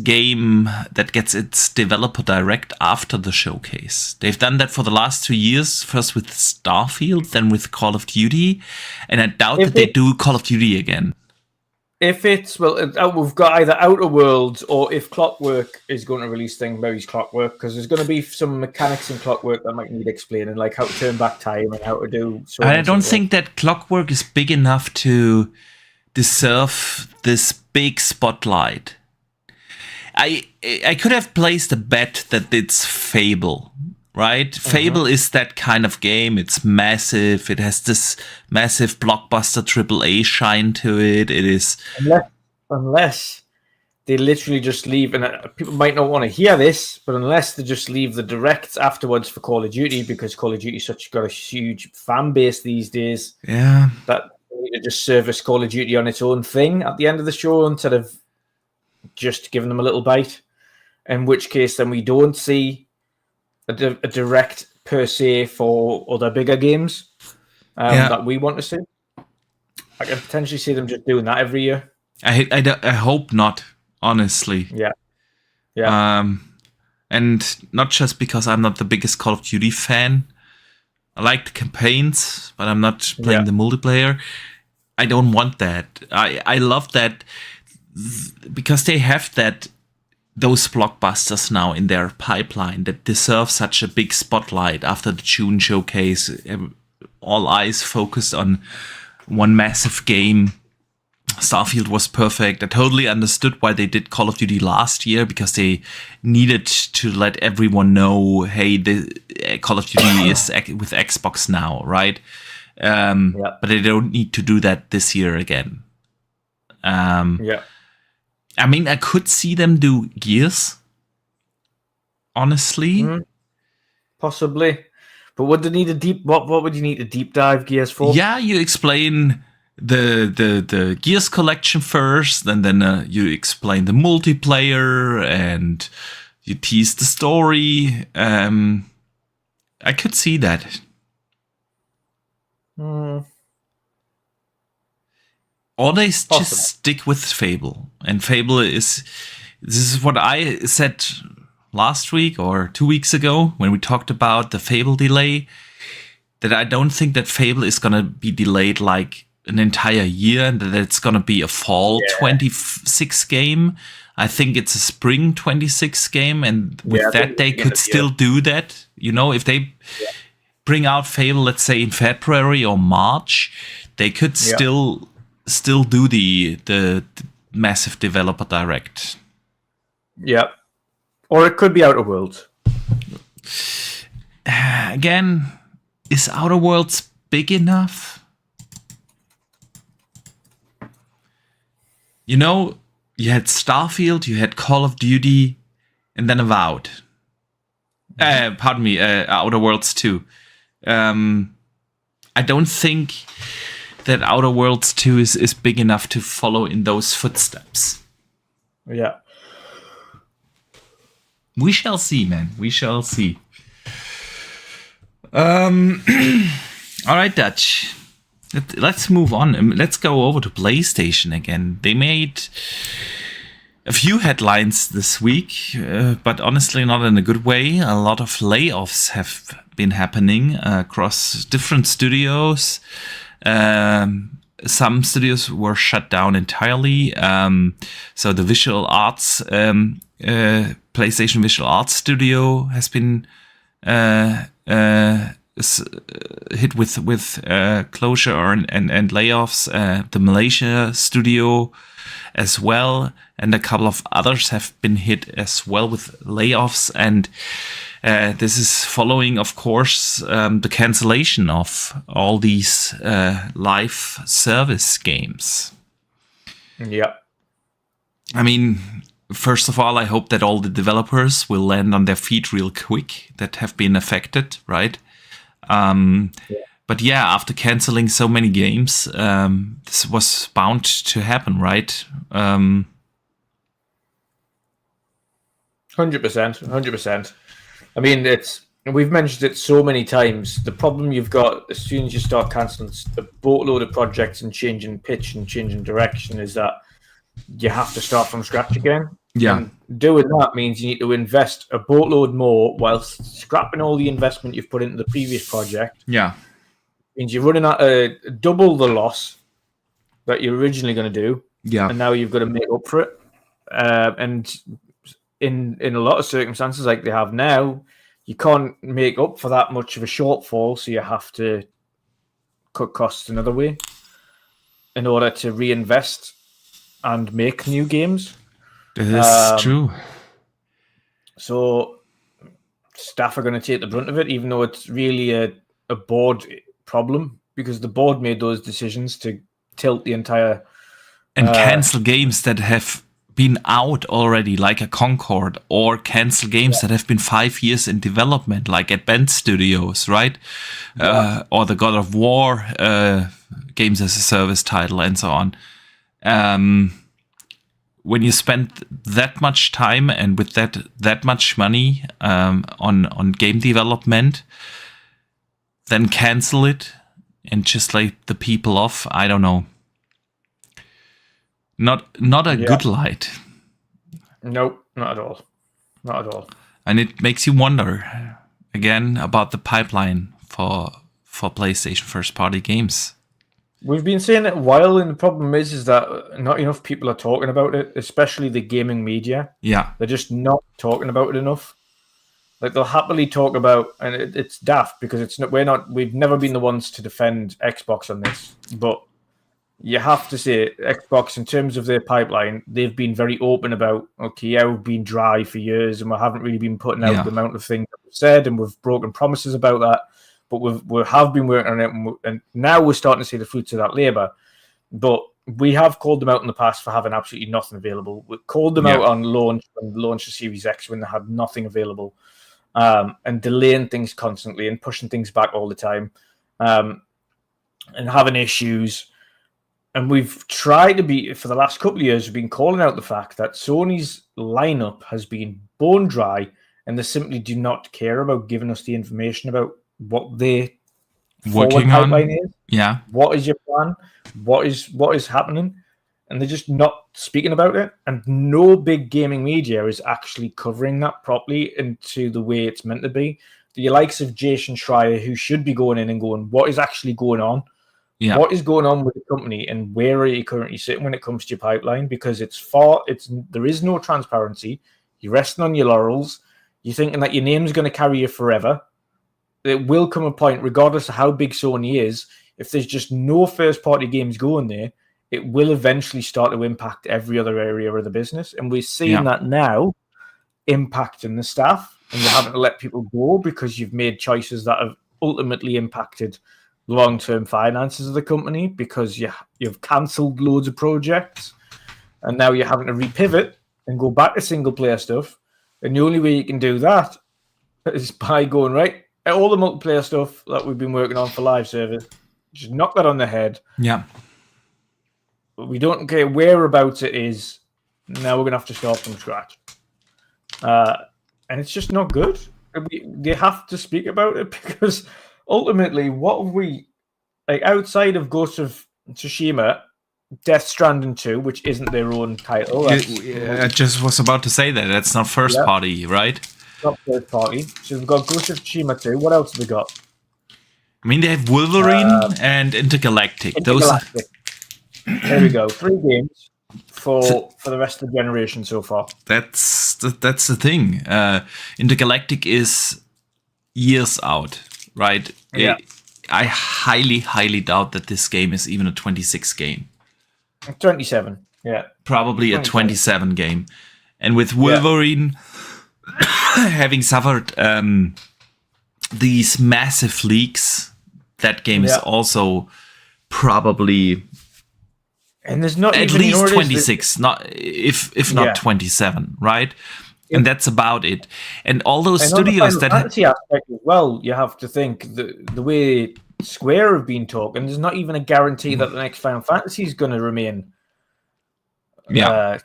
game that gets its developer direct after the showcase? They've done that for the last 2 years. First with Starfield, then with Call of Duty, and I doubt that they do Call of Duty again. If it's, we've got either Outer Worlds or if Clockwork is going to release things, maybe it's Clockwork, because there's going to be some mechanics in Clockwork that might need explaining, like how to turn back time and how to do. I don't think that Clockwork is big enough to deserve this big spotlight. I could have placed a bet that it's Fable, right? Fable is that kind of game. It's massive. It has this massive blockbuster AAA shine to it. It is unless they literally just leave, and people might not want to hear this, but unless they just leave the directs afterwards for Call of Duty, because Call of Duty got a huge fan base these days. Yeah, that they need to just service Call of Duty on its own thing at the end of the show instead of just giving them a little bite. In which case, then we don't see a direct per se for other bigger games that we want to see. I can potentially see them just doing that every year. I hope not, honestly. Yeah. And not just because I'm not the biggest Call of Duty fan. I like the campaigns, but I'm not playing the multiplayer. I don't want that. I love that because they have those blockbusters now in their pipeline that deserve such a big spotlight after the June showcase. All eyes focused on one massive game. Starfield was perfect. I totally understood why they did Call of Duty last year, because they needed to let everyone know, hey, the Call of Duty is with Xbox now, right? But they don't need to do that this year again. I mean, I could see them do Gears, honestly. Possibly. But would they need a deep... What would you need to deep dive Gears for? Yeah, you explain the Gears collection first, and then you explain the multiplayer, and you tease the story. I could see that. Or they just stick with Fable. And Fable this is what I said last week or 2 weeks ago when we talked about the Fable delay, that I don't think that Fable is going to be delayed like an entire year, and that it's going to be a fall 26 game. I think it's a spring 26 game, and with that they could still do that. You know, if they bring out Fable, let's say in February or March, They could still do the massive developer direct. Yeah. Or it could be Outer Worlds. Again, is Outer Worlds big enough? You know, you had Starfield, you had Call of Duty, and then Avowed. Pardon me, Outer Worlds 2. I don't think that Outer Worlds 2 is big enough to follow in those footsteps. Yeah. We shall see, man. We shall see. All right, Dutch. Let's move on. Let's go over to PlayStation again. They made a few headlines this week, but honestly not in a good way. A lot of layoffs have been happening across different studios. Some studios were shut down entirely. So the visual arts, PlayStation Visual Arts Studio has been hit with closure and layoffs. The Malaysia studio as well, and a couple of others have been hit as well with layoffs. And this is following, of course, the cancellation of all these live service games. Yeah. I mean, first of all, I hope that all the developers will land on their feet real quick that have been affected, right? But yeah, after canceling so many games, this was bound to happen, right? 100%. I mean, we've mentioned it so many times. The problem you've got as soon as you start cancelling a boatload of projects and changing pitch and changing direction is that you have to start from scratch again. Yeah. And doing that means you need to invest a boatload more whilst scrapping all the investment you've put into the previous project. Yeah. Means you're running at double the loss that you're originally going to do. Yeah. And now you've got to make up for it. And in a lot of circumstances like they have now, you can't make up for that much of a shortfall, so you have to cut costs another way in order to reinvest and make new games. That is true. So staff are going to take the brunt of it, even though it's really a board problem, because the board made those decisions to tilt the entire... And cancel games that have been out already, like a Concord, or cancel games that have been 5 years in development, like at Bend Studios, right? Or the God of War games as a service title, and so on. When you spend that much time and with that much money on game development, then cancel it and just lay the people off, I don't know. Not a good light. Nope, not at all. Not at all. And it makes you wonder again about the pipeline for PlayStation first-party games. We've been saying it a while, and the problem is that not enough people are talking about it, especially the gaming media. Yeah. They're just not talking about it enough. Like, they'll happily talk about, and it's daft because we've never been the ones to defend Xbox on this, but you have to say Xbox, in terms of their pipeline, they've been very open about, we've been dry for years and we haven't really been putting out the amount of things that we've said, and we've broken promises about that. But we have been working on it, and now we're starting to see the fruits of that labour. But we have called them out in the past for having absolutely nothing available. We called them out on launch the Series X when they had nothing available, and delaying things constantly and pushing things back all the time, and having issues. And we've tried to be, for the last couple of years, we've been calling out the fact that Sony's lineup has been bone dry, and they simply do not care about giving us the information about what their working on is. Yeah. What is your plan? What is happening? And they're just not speaking about it. And no big gaming media is actually covering that properly into the way it's meant to be. The likes of Jason Schreier, who should be going in and going, what is actually going on? Yeah. What is going on with the company, and where are you currently sitting when it comes to your pipeline? Because there is no transparency. You're resting on your laurels. You're thinking that your name's going to carry you forever. It will come a point, regardless of how big Sony is, if there's just no first-party games going there, it will eventually start to impact every other area of the business. And we're seeing that now impacting the staff, and you're having to let people go because you've made choices that have ultimately impacted long-term finances of the company because you've cancelled loads of projects, and now you're having to repivot and go back to single-player stuff. And the only way you can do that is by going, right, all the multiplayer stuff that we've been working on for live service, just knock that on the head. Yeah. We don't care whereabouts it is. Now we're going to have to start from scratch. And it's just not good. They have to speak about it because ultimately, what have we, like, outside of Ghost of Tsushima, Death Stranding 2, which isn't their own title. I just was about to say that. That's not first party, right? Not first party. So we've got Ghost of Tsushima 2. What else have they got? I mean, they have Wolverine and Intergalactic. Intergalactic. There we go. 3 games for the rest of the generation so far. That's the thing. Intergalactic is years out, right? Yeah. I highly doubt that this game is even a 26 game. 27, yeah. Probably a 27 game. And with Wolverine having suffered these massive leaks, that game is also probably... And there's not at even least 26, not if not 27, right? And that's about it. And all those studios that fantasy aspect as well, you have to think the way Square have been talking, there's not even a guarantee that the next Final Fantasy is going to remain Play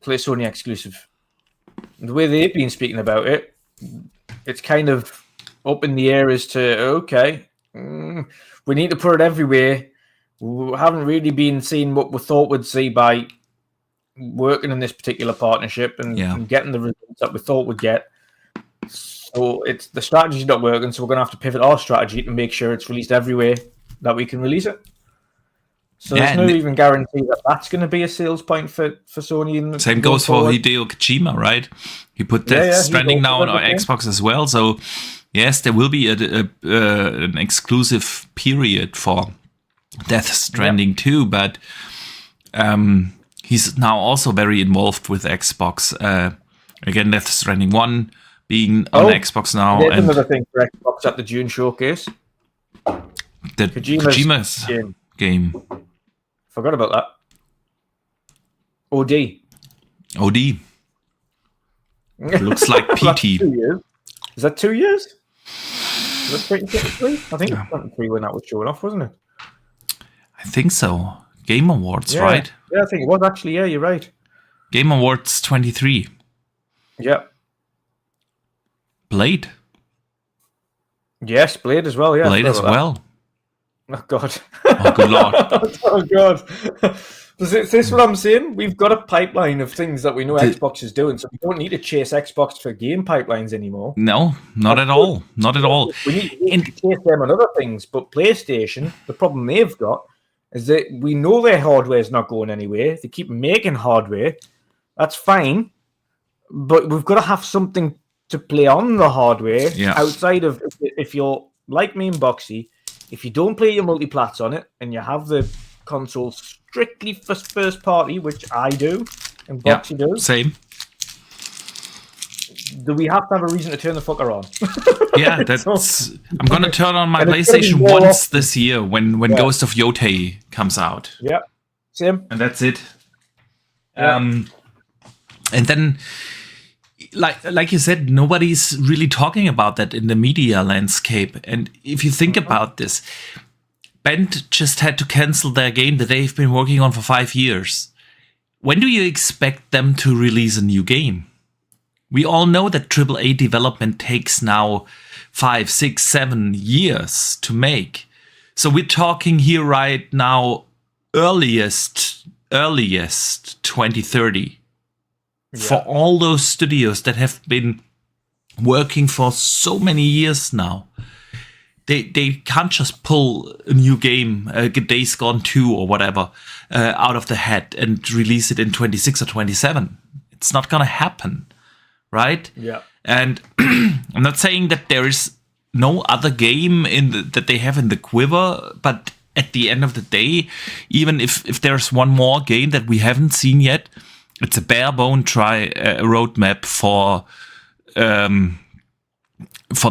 Sony exclusive. The way they've been speaking about it, it's kind of up in the air as to, we need to put it everywhere. We haven't really been seeing what we thought we'd see by working in this particular partnership and getting the results that we thought we'd get. So it's the strategy's not working, so we're going to have to pivot our strategy to make sure it's released everywhere that we can release it. So there's no even guarantee that that's going to be a sales point for Sony. Same goes for Hideo Kojima, right? He put Death Stranding now on our Xbox as well. So yes, there will be an exclusive period for Death Stranding 2, but he's now also very involved with Xbox. Again, Death Stranding 1 being on Xbox now. There's another thing for Xbox at the June showcase. The Kojima's game. Forgot about that. OD. Looks like PT. 2 years. Is that 2 years? Is that 2023? I think it was 23 when that was showing off, wasn't it? I think so. Game Awards, right? Yeah, I think it was actually. Yeah, you're right. Game Awards 23. Yeah. Blade. Yes, Blade as well. Yeah, Blade as well. Oh God. Oh good lord. Oh God. Is this what I'm saying? We've got a pipeline of things that we know Xbox is doing, so we don't need to chase Xbox for game pipelines anymore. No, not at all. Not at all. We need to chase them on other things, but PlayStation, the problem they've got is that we know their hardware is not going anywhere. They keep making hardware. That's fine, but we've got to have something to play on the hardware outside of, if you're like me and Boxy, if you don't play your multiplats on it and you have the console strictly for first party, which I do and Boxy does. Same. Do we have to have a reason to turn the fucker on? Yeah, that's. I'm gonna turn on my PlayStation once this year when Ghost of Yotei comes out. Yeah, same. And that's it. And then, like you said, nobody's really talking about that in the media landscape. And if you think about this, Bend just had to cancel their game that they've been working on for 5 years. When do you expect them to release a new game? We all know that AAA development takes now 5, 6, 7 years to make. So we're talking here right now, earliest 2030. For all those studios that have been working for so many years now. They can't just pull a new game, Days Gone 2 or whatever, out of the hat and release it in 26 or 27. It's not going to happen, right? Yeah. And I'm not saying that there is no other game that they have in the quiver, but at the end of the day, even if there's one more game that we haven't seen yet, it's a bare bone roadmap for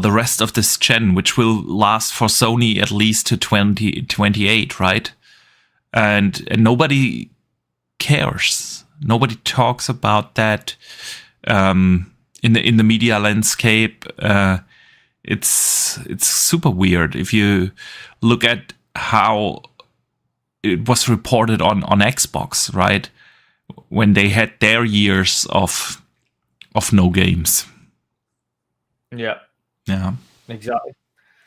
the rest of this gen, which will last for Sony at least to 2028, right? And nobody cares. Nobody talks about that in the media landscape. It's super weird if you look at how it was reported on Xbox, right? When they had their years of no games. Yeah. Yeah. Exactly.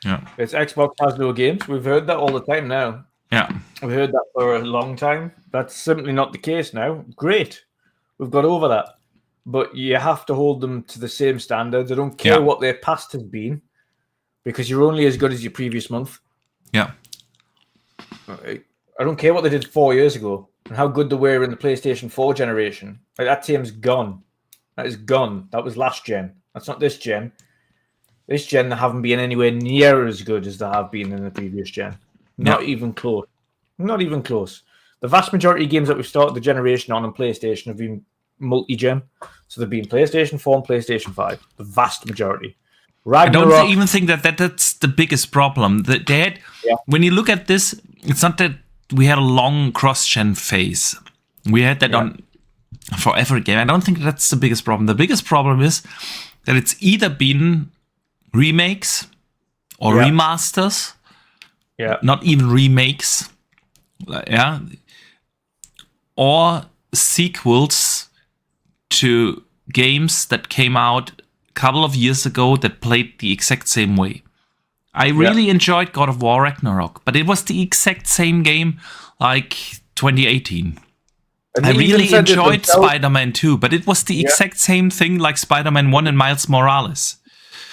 Yeah. It's Xbox has no games. We've heard that all the time now. Yeah. We've heard that for a long time. That's simply not the case now. Great. We've got over that. But you have to hold them to the same standards. I don't care what their past has been, because you're only as good as your previous month. Yeah. I don't care what they did 4 years ago and how good they were in the PlayStation 4 generation. Like, that team's gone. That is gone. That was last gen. That's not this gen. This gen, they haven't been anywhere near as good as they have been in the previous gen. Not even close. Not even close. The vast majority of games that we've started the generation on PlayStation have been multi-gen. So they've been PlayStation 4 and PlayStation 5. The vast majority. Ragnarok, I don't even think that's the biggest problem. That they had, when you look at this, it's not that we had a long cross-gen phase. We had that on for every game. I don't think that's the biggest problem. The biggest problem is that it's either been remakes or remasters. Yeah. Not even remakes. Yeah. Or sequels to games that came out a couple of years ago that played the exact same way. I really enjoyed God of War Ragnarok, but it was the exact same game like 2018. I really enjoyed Spider-Man 2, but it was the exact same thing like Spider-Man 1 and Miles Morales.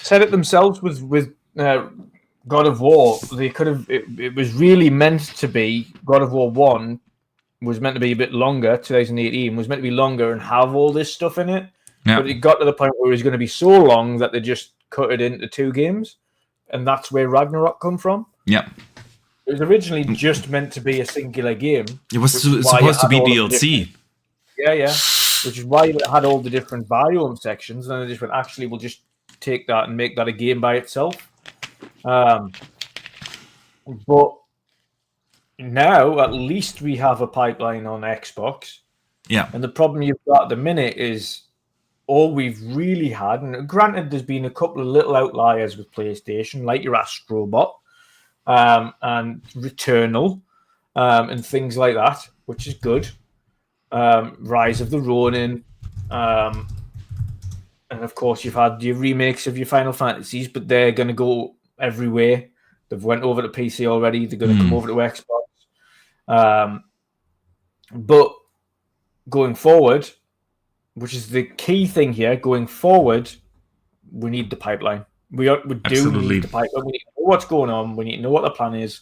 Said it themselves with God of War. They could have. It was really meant to be. God of War 1 was meant to be a bit longer. 2018 was meant to be longer and have all this stuff in it. Yeah. But it got to the point where it was going to be so long that they just cut it into 2 games, and that's where Ragnarok come from. Yeah. It was originally just meant to be a singular game. It was supposed to be DLC. Yeah. Which is why it had all the different biome sections, and they just went, actually, we'll just take that and make that a game by itself. But now, at least we have a pipeline on Xbox. Yeah. And the problem you've got at the minute is all we've really had, and granted, there's been a couple of little outliers with PlayStation, like your Astrobot and Returnal and things like that, which is good. Rise of the Ronin. And of course, you've had your remakes of your Final Fantasies, but they're going to go everywhere. They've went over to PC already. They're going to come over to Xbox. But going forward, which is the key thing here, going forward, we need the pipeline. We do need the pipeline. We need to know what's going on. We need to know what the plan is.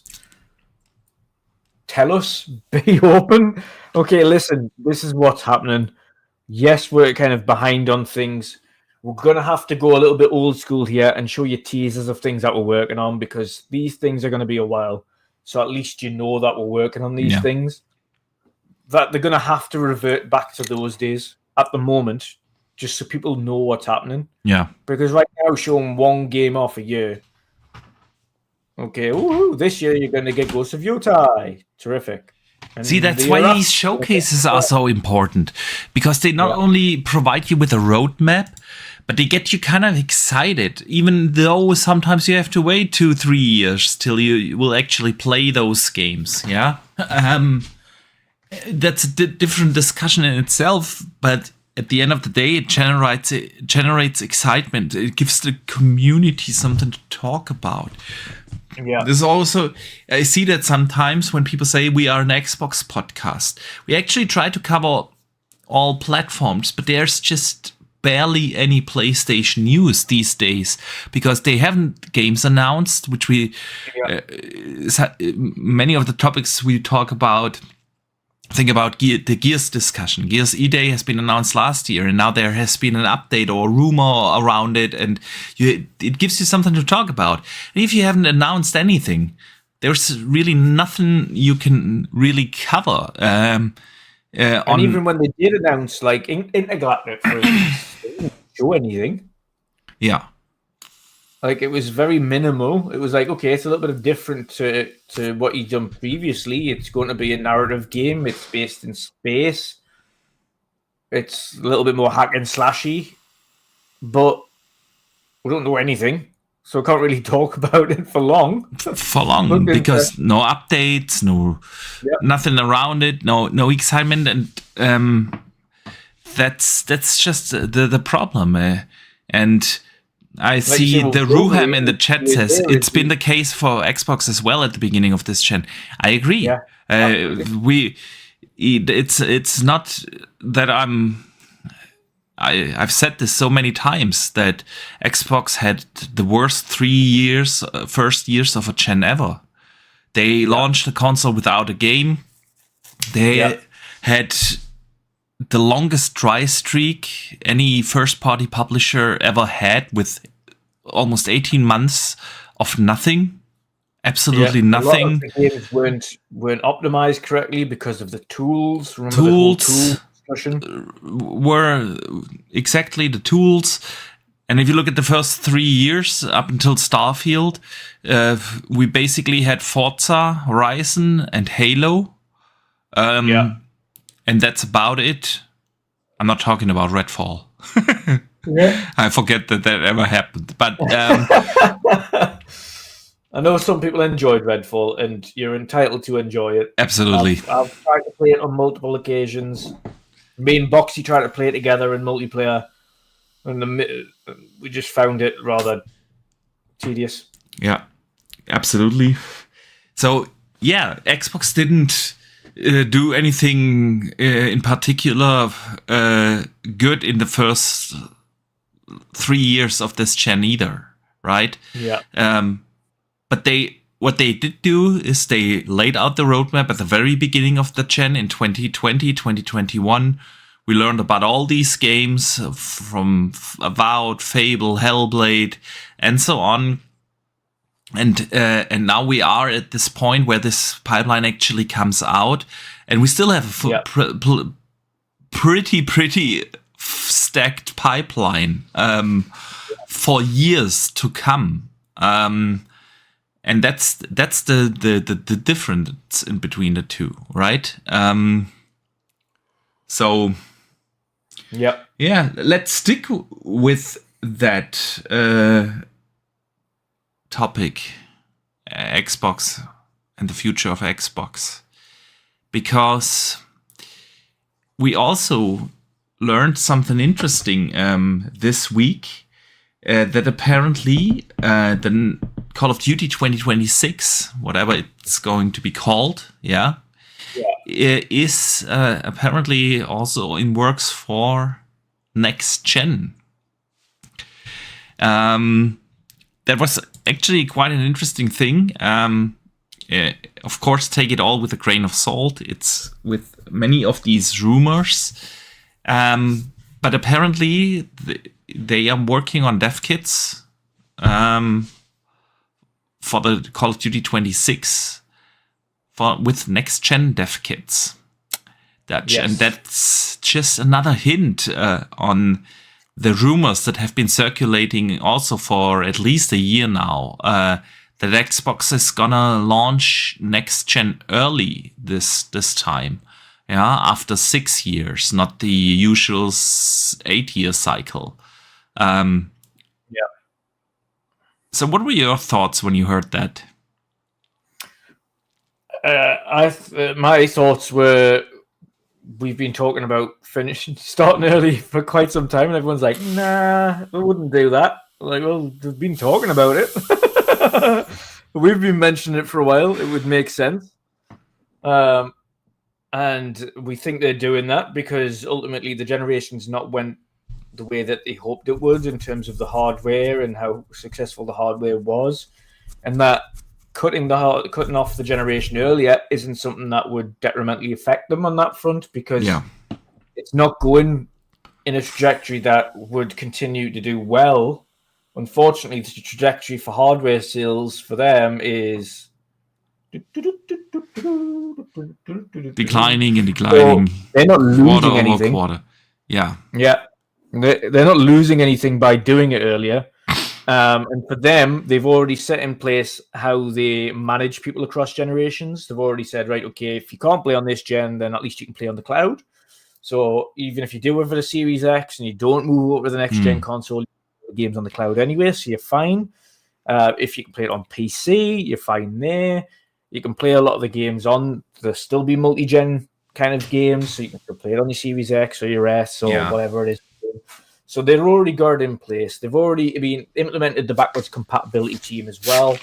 Tell us. Be open. Okay, listen, this is what's happening. Yes, we're kind of behind on things. We're going to have to go a little bit old school here and show you teasers of things that we're working on, because these things are going to be a while. So at least you know that we're working on these things. That they're going to have to revert back to those days at the moment, just so people know what's happening. Yeah. Because right now, showing one game off a year. Okay, this year you're going to get Ghost of Yotai. Terrific. And see, that's why these showcases are so important, because they not only provide you with a roadmap, but they get you kind of excited, even though sometimes you have to wait 2-3 years till you will actually play those games. Yeah. That's a different discussion in itself, but at the end of the day, it generates excitement. It gives the community something to talk about. Yeah. There's also, I see that sometimes when people say we are an Xbox podcast, we actually try to cover all platforms, but there's just barely any PlayStation news these days, because they haven't games announced, which we, many of the topics we talk about, think about the Gears discussion. Gears E-Day has been announced last year, and now there has been an update or a rumor around it, and it gives you something to talk about. And if you haven't announced anything, there's really nothing you can really cover. And even when they did announce, like, Intergalactic, for instance, they didn't show anything. Yeah. Like, it was very minimal. It was like, okay, it's a little bit different to what you've done previously. It's going to be a narrative game. It's based in space. It's a little bit more hack and slashy. But we don't know anything. So I can't really talk about it for long. Because no updates, nothing around it, no excitement, and that's just the problem. And I see the Ruham in the chat says it's been the case for Xbox as well at the beginning of this gen. I agree. Yeah, it's not that I've said this so many times that Xbox had the worst first years of a gen ever. They launched the console without a game. They had the longest dry streak any first-party publisher ever had, with almost 18 months of nothing. Absolutely nothing. A lot of the games weren't optimized correctly because of the tools. Remember the whole tool discussion? Were exactly the tools. And if you look at the first 3 years up until Starfield, we basically had Forza, Horizon, and Halo. And that's about it. I'm not talking about Redfall. I forget that ever happened. But I know some people enjoyed Redfall, and you're entitled to enjoy it. Absolutely. I've tried to play it on multiple occasions. Me and Boxy tried to play it together in multiplayer, and we just found it rather tedious. Yeah, absolutely. So, yeah, Xbox didn't do anything in particular good in the first 3 years of this gen either, right? Yeah. But what they did do is they laid out the roadmap at the very beginning of the gen in 2020, 2021. We learned about all these games from Avowed, Fable, Hellblade, and so on. And now we are at this point where this pipeline actually comes out, and we still have a pretty stacked pipeline for years to come. And that's the difference in between the two, right? So yeah, let's stick with that topic, Xbox and the future of Xbox, because we also learned something interesting this week, that apparently the Call of Duty 2026, whatever it's going to be called, is apparently also in works for next gen. That was actually quite an interesting thing. Of course, take it all with a grain of salt. It's with many of these rumors. But apparently, they are working on dev kits for the Call of Duty 26 with next-gen dev kits. And that's just another hint on the rumors that have been circulating also for at least a year now, that Xbox is gonna launch next gen early this time, after 6 years, not the usual 8-year cycle. So, what were your thoughts when you heard that? My thoughts were, we've been talking about starting early for quite some time, and everyone's like, nah, we wouldn't do that. Like, well, we've been talking about it. We've been mentioning it for a while. It would make sense. And we think they're doing that because ultimately the generation's not went the way that they hoped it would in terms of the hardware and how successful the hardware was. And that cutting off the generation earlier isn't something that would detrimentally affect them on that front, because it's not going in a trajectory that would continue to do well. Unfortunately, the trajectory for hardware sales for them is Declining and declining. So they're not losing anything. Quarter. Yeah. Yeah. They're not losing anything by doing it earlier. And for them, they've already set in place how they manage people across generations. They've already said, right, okay, if you can't play on this gen, then at least you can play on the cloud. So even if you do it for the Series X and you don't move over to the next gen console, the game's on the cloud anyway, so you're fine. If you can play it on PC, you're fine there. You can play a lot of the games on. There'll still be multi-gen kind of games, so you can still play it on your Series X or your S or whatever it is. So they're already got it in place. They've already implemented the backwards compatibility team as well.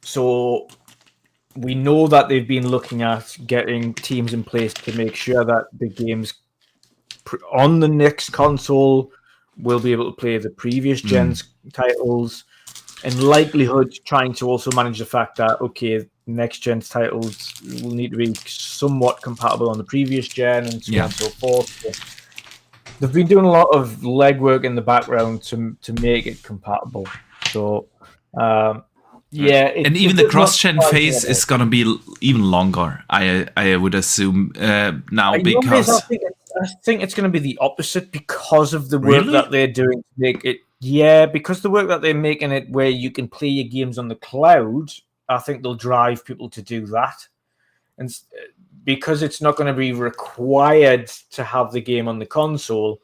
So we know that they've been looking at getting teams in place to make sure that the games on the next console will be able to play the previous gen's titles. In likelihood, trying to also manage the fact that, okay, next gen's titles will need to be somewhat compatible on the previous gen and so on and so forth. So they've been doing a lot of legwork in the background to make it compatible. So, and even the cross-gen phase is going to be even longer, I would assume, now, because... I think it's going to be the opposite because of the work that they're doing to make it... Yeah, because the work that they're making it where you can play your games on the cloud, I think they'll drive people to do that. And because it's not going to be required to have the game on the console,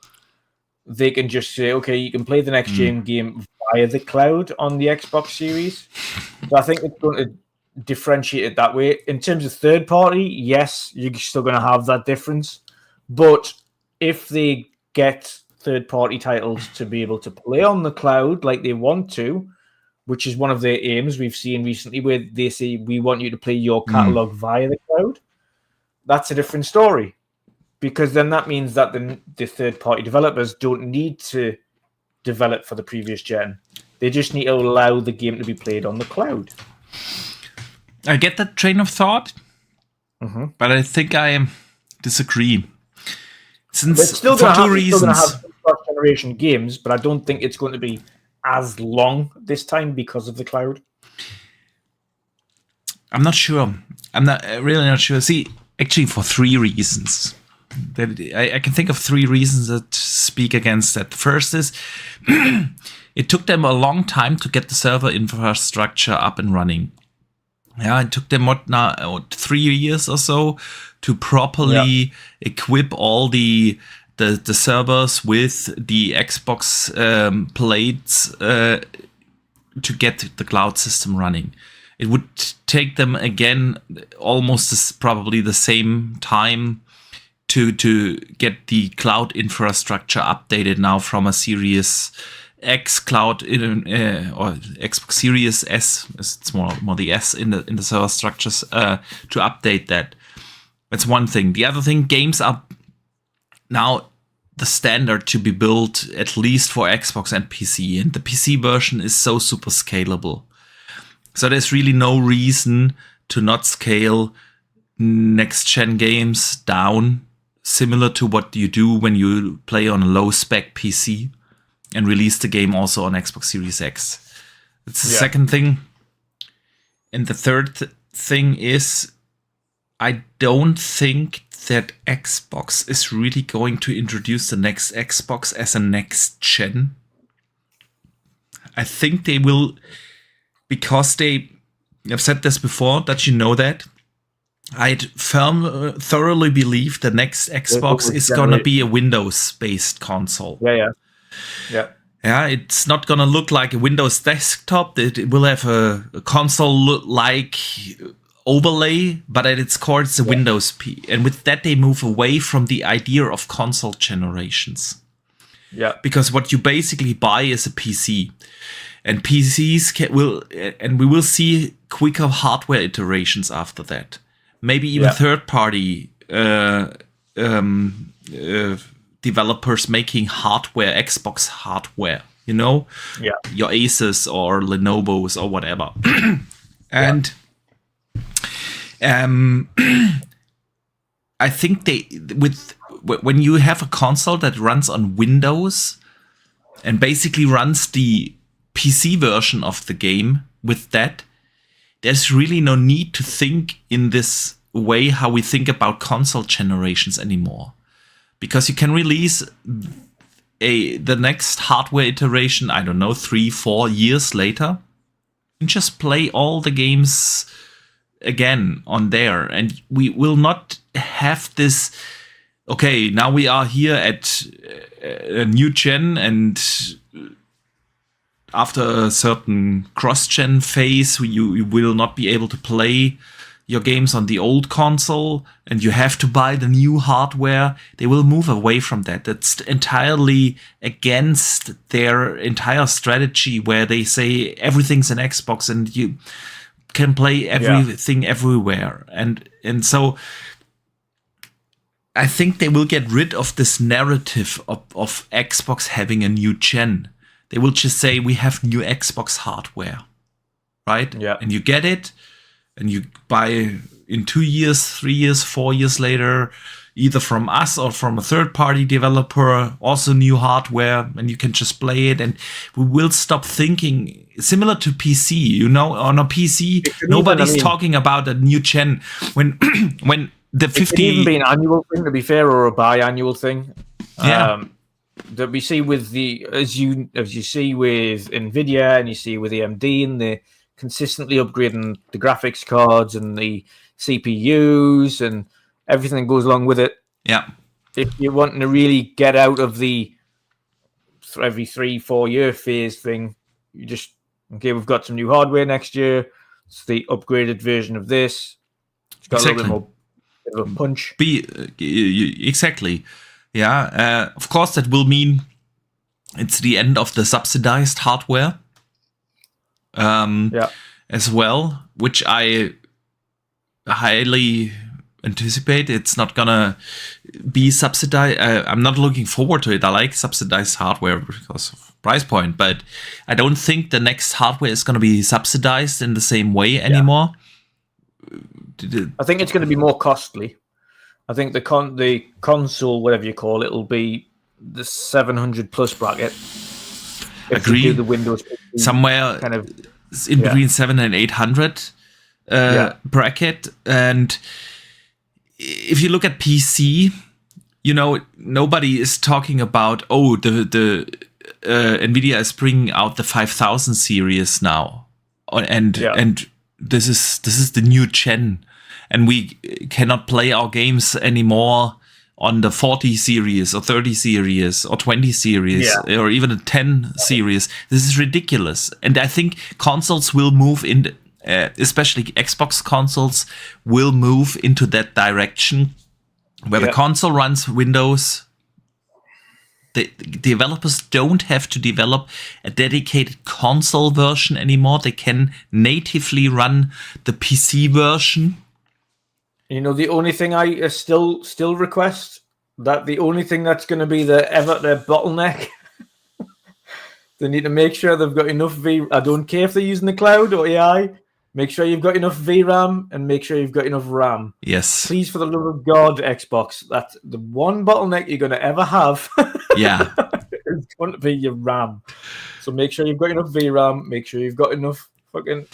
they can just say, okay, you can play the next gen game via the cloud on the Xbox Series. So I think it's going to differentiate it that way. In terms of third party, yes, you're still going to have that difference. But if they get third party titles to be able to play on the cloud like they want to, which is one of their aims we've seen recently, where they say, we want you to play your catalog via the cloud, that's a different story. Because then that means that the third-party developers don't need to develop for the previous gen. They just need to allow the game to be played on the cloud. I get that train of thought, but I think I disagree. Since it's still for two reasons. Still going to have first-generation games, but I don't think it's going to be as long this time because of the cloud. I'm not sure. I'm really not sure. See, actually, for three reasons. I can think of three reasons that speak against that. The first is it took them a long time to get the server infrastructure up and running. Yeah, it took them 3 years or so to properly equip all the servers with the Xbox plates to get the cloud system running. It would take them again almost probably the same time to get the cloud infrastructure updated now from a Series X cloud or Xbox Series S. It's more the S in the server structures to update that. That's one thing. The other thing, games are now the standard to be built at least for Xbox and PC, and the PC version is so super scalable. So there's really no reason to not scale next gen games down, similar to what you do when you play on a low spec PC and release the game also on Xbox Series X. That's the second thing. And the third thing is, I don't think that Xbox is really going to introduce the next Xbox as a next gen. I think they will, because I've said this before, that you know that. I'd thoroughly believe the next Xbox is going to be a Windows-based console. Yeah, it's not going to look like a Windows desktop. It will have a console-like overlay, but at its core, it's a Windows P. And with that, they move away from the idea of console generations. Yeah. Because what you basically buy is a PC. And PCs we will see quicker hardware iterations after that. Maybe even third-party developers making hardware, Xbox hardware, your Asus or Lenovo's or whatever. And I think when you have a console that runs on Windows and basically runs the PC version of the game with that, there's really no need to think in this way how we think about console generations anymore, because you can release the next hardware iteration, I don't know, 3-4 years later, and just play all the games again on there, and we will not have this. Okay, now we are here at a new gen, and after a certain cross-gen phase, you will not be able to play your games on the old console, and you have to buy the new hardware. They will move away from that. That's entirely against their entire strategy, where they say everything's an Xbox and you can play everything everywhere. And so I think they will get rid of this narrative of Xbox having a new gen. They will just say, we have new Xbox hardware, right? Yeah. And you get it, and you buy in 2 years, 3 years, 4 years later, either from us or from a third-party developer, also new hardware, and you can just play it. And we will stop thinking, similar to PC, you know, on a PC, nobody's talking about a new gen. When the 50... It could even be an annual thing, to be fair, or a biannual thing. Yeah. That we see with as you see with Nvidia, and you see with AMD, and they're consistently upgrading the graphics cards and the CPUs and everything that goes along with it. Yeah. If you're wanting to really get out of the every 3-4 year phase thing, you just, okay, we've got some new hardware next year. It's the upgraded version of this. It's got a little bit more of a punch. Exactly. Yeah. Of course, that will mean it's the end of the subsidized hardware. As well, which I highly anticipate. It's not gonna be subsidized. I'm not looking forward to it. I like subsidized hardware because of price point, but I don't think the next hardware is gonna be subsidized in the same way anymore. I think it's going to be more costly. I think the console, whatever you call it, will be the 700 plus bracket. Agree. Do the Windows somewhere kind of in between 700 and 800 bracket. And if you look at PC, you know, nobody is talking about, the Nvidia is bringing out the 5000 series now, and this is the new gen, and we cannot play our games anymore on the 40 series or 30 series or 20 series or even a 10 series. This is ridiculous. And I think consoles will move in, especially Xbox consoles will move into that direction, where the console runs Windows. The developers don't have to develop a dedicated console version anymore. They can natively run the PC version. You know, the only thing I still request, that the only thing that's going to be the bottleneck, they need to make sure they've got enough I don't care if they're using the cloud or AI. Make sure you've got enough VRAM and make sure you've got enough RAM. Yes. Please, for the love of God, Xbox, that's the one bottleneck you're going to ever have. Yeah. It's going to be your RAM. So make sure you've got enough VRAM. Make sure you've got enough fucking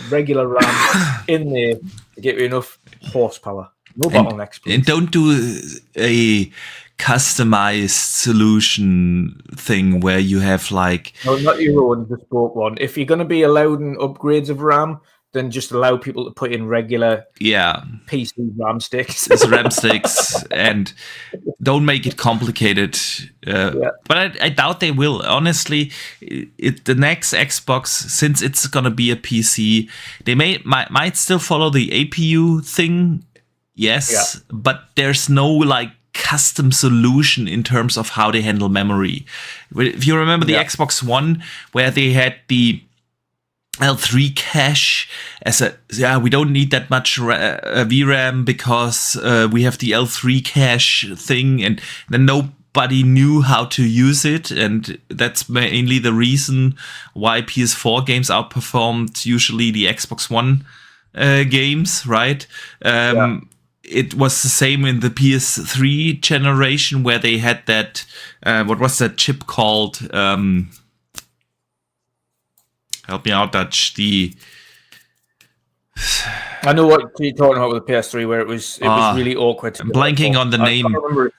regular RAM in there to get you enough horsepower. No bottlenecks, please. And don't do a customized solution thing where you have like... No, not your own bespoke one. If you're going to be allowing upgrades of RAM, then just allow people to put in regular PC RAM sticks. RAM sticks, and don't make it complicated. But I doubt they will. Honestly, the next Xbox, since it's going to be a PC, they might still follow the APU thing. Yes, but there's no like custom solution in terms of how they handle memory. If you remember the Xbox One, where they had the L3 cache as we don't need that much VRAM because we have the L3 cache thing, and then nobody knew how to use it, and that's mainly the reason why PS4 games outperformed usually the Xbox One games, right? It was the same in the PS3 generation, where they had that what was that chip called? Help me out, Dutch. I know what you're talking about with the PS3, where it was really awkward. I'm blanking on the name. I can't remember its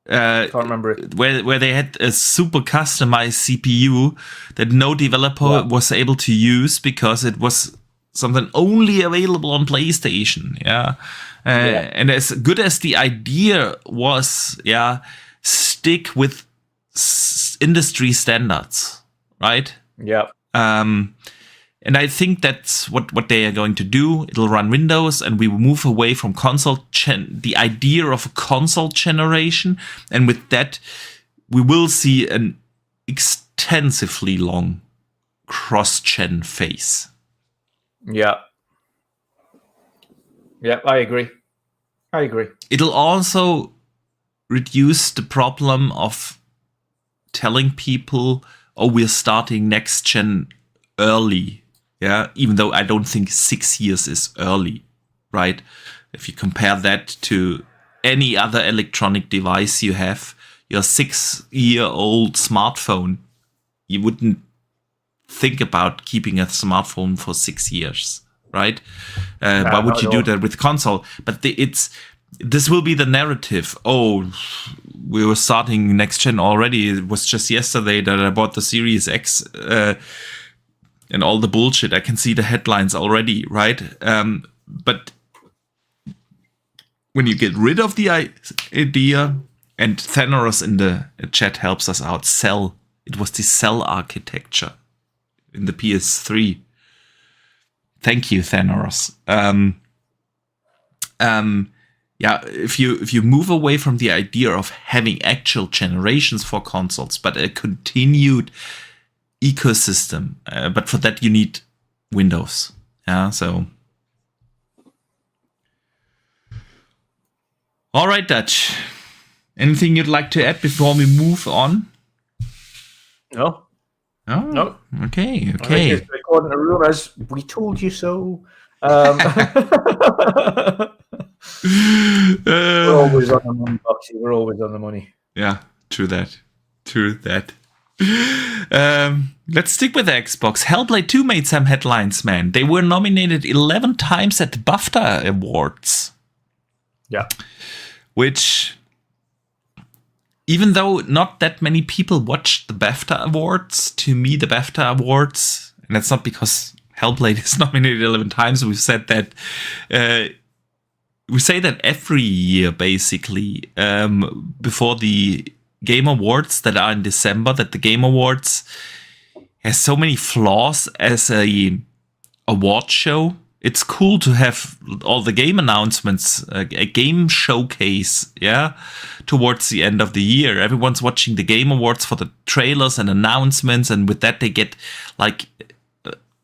name. I can't remember it. Where they had a super customized CPU that no developer was able to use because it was something only available on PlayStation. And as good as the idea was, stick with industry standards, right? Yeah. And I think that's what they are going to do. It'll run Windows, and we will move away from the idea of a console generation. And with that, we will see an extensively long cross-gen phase. Yeah. Yeah, I agree. It'll also reduce the problem of telling people, oh, we're starting next gen early. Yeah, even though I don't think 6 years is early, right? If you compare that to any other electronic device you have, your 6-year-old smartphone, you wouldn't think about keeping a smartphone for 6 years, right? Why would you do that with console? But this will be the narrative. Oh, we were starting next gen already. It was just yesterday that I bought the Series X. And all the bullshit. I can see the headlines already, right? But when you get rid of the idea, and Thanos in the chat helps us out, it was the cell architecture in the PS3. Thank you, Thanos. If you move away from the idea of having actual generations for consoles, but a continued ecosystem, but for that you need Windows. So all right, Dutch, anything you'd like to add before we move on? No. Okay. According to rules, we told you so. We're always on the money, Boxy. We're always on the money. Yeah, true that. Let's stick with the Xbox. Hellblade 2 made some headlines, man. They were nominated 11 times at the Bafta Awards. Yeah. Which, even though not that many people watched the Bafta Awards, to me, the Bafta Awards, and that's not because Hellblade is nominated 11 times, we've said that. We say that every year, basically, before the Game Awards that are in December, that the Game Awards has so many flaws as a award show. It's cool to have all the game announcements, a game showcase, towards the end of the year. Everyone's watching the Game Awards for the trailers and announcements, and with that they get like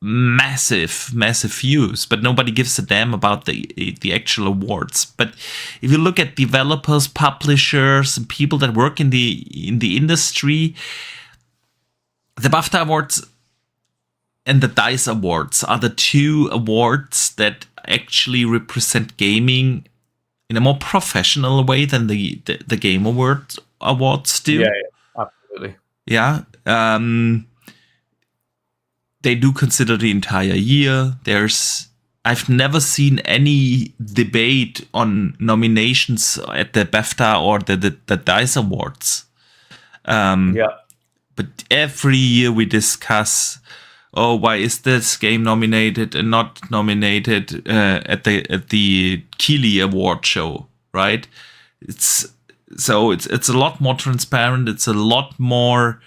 massive views, but nobody gives a damn about the actual awards. But if you look at developers, publishers, and people that work in the industry, the Bafta Awards and the DICE Awards are the two awards that actually represent gaming in a more professional way than the Game Awards do. Yeah, absolutely. Yeah. They do consider the entire year. I've never seen any debate on nominations at the BAFTA or the DICE Awards. But every year we discuss, why is this game nominated and not nominated at the Keighley Award show, right? It's a lot more transparent. It's a lot more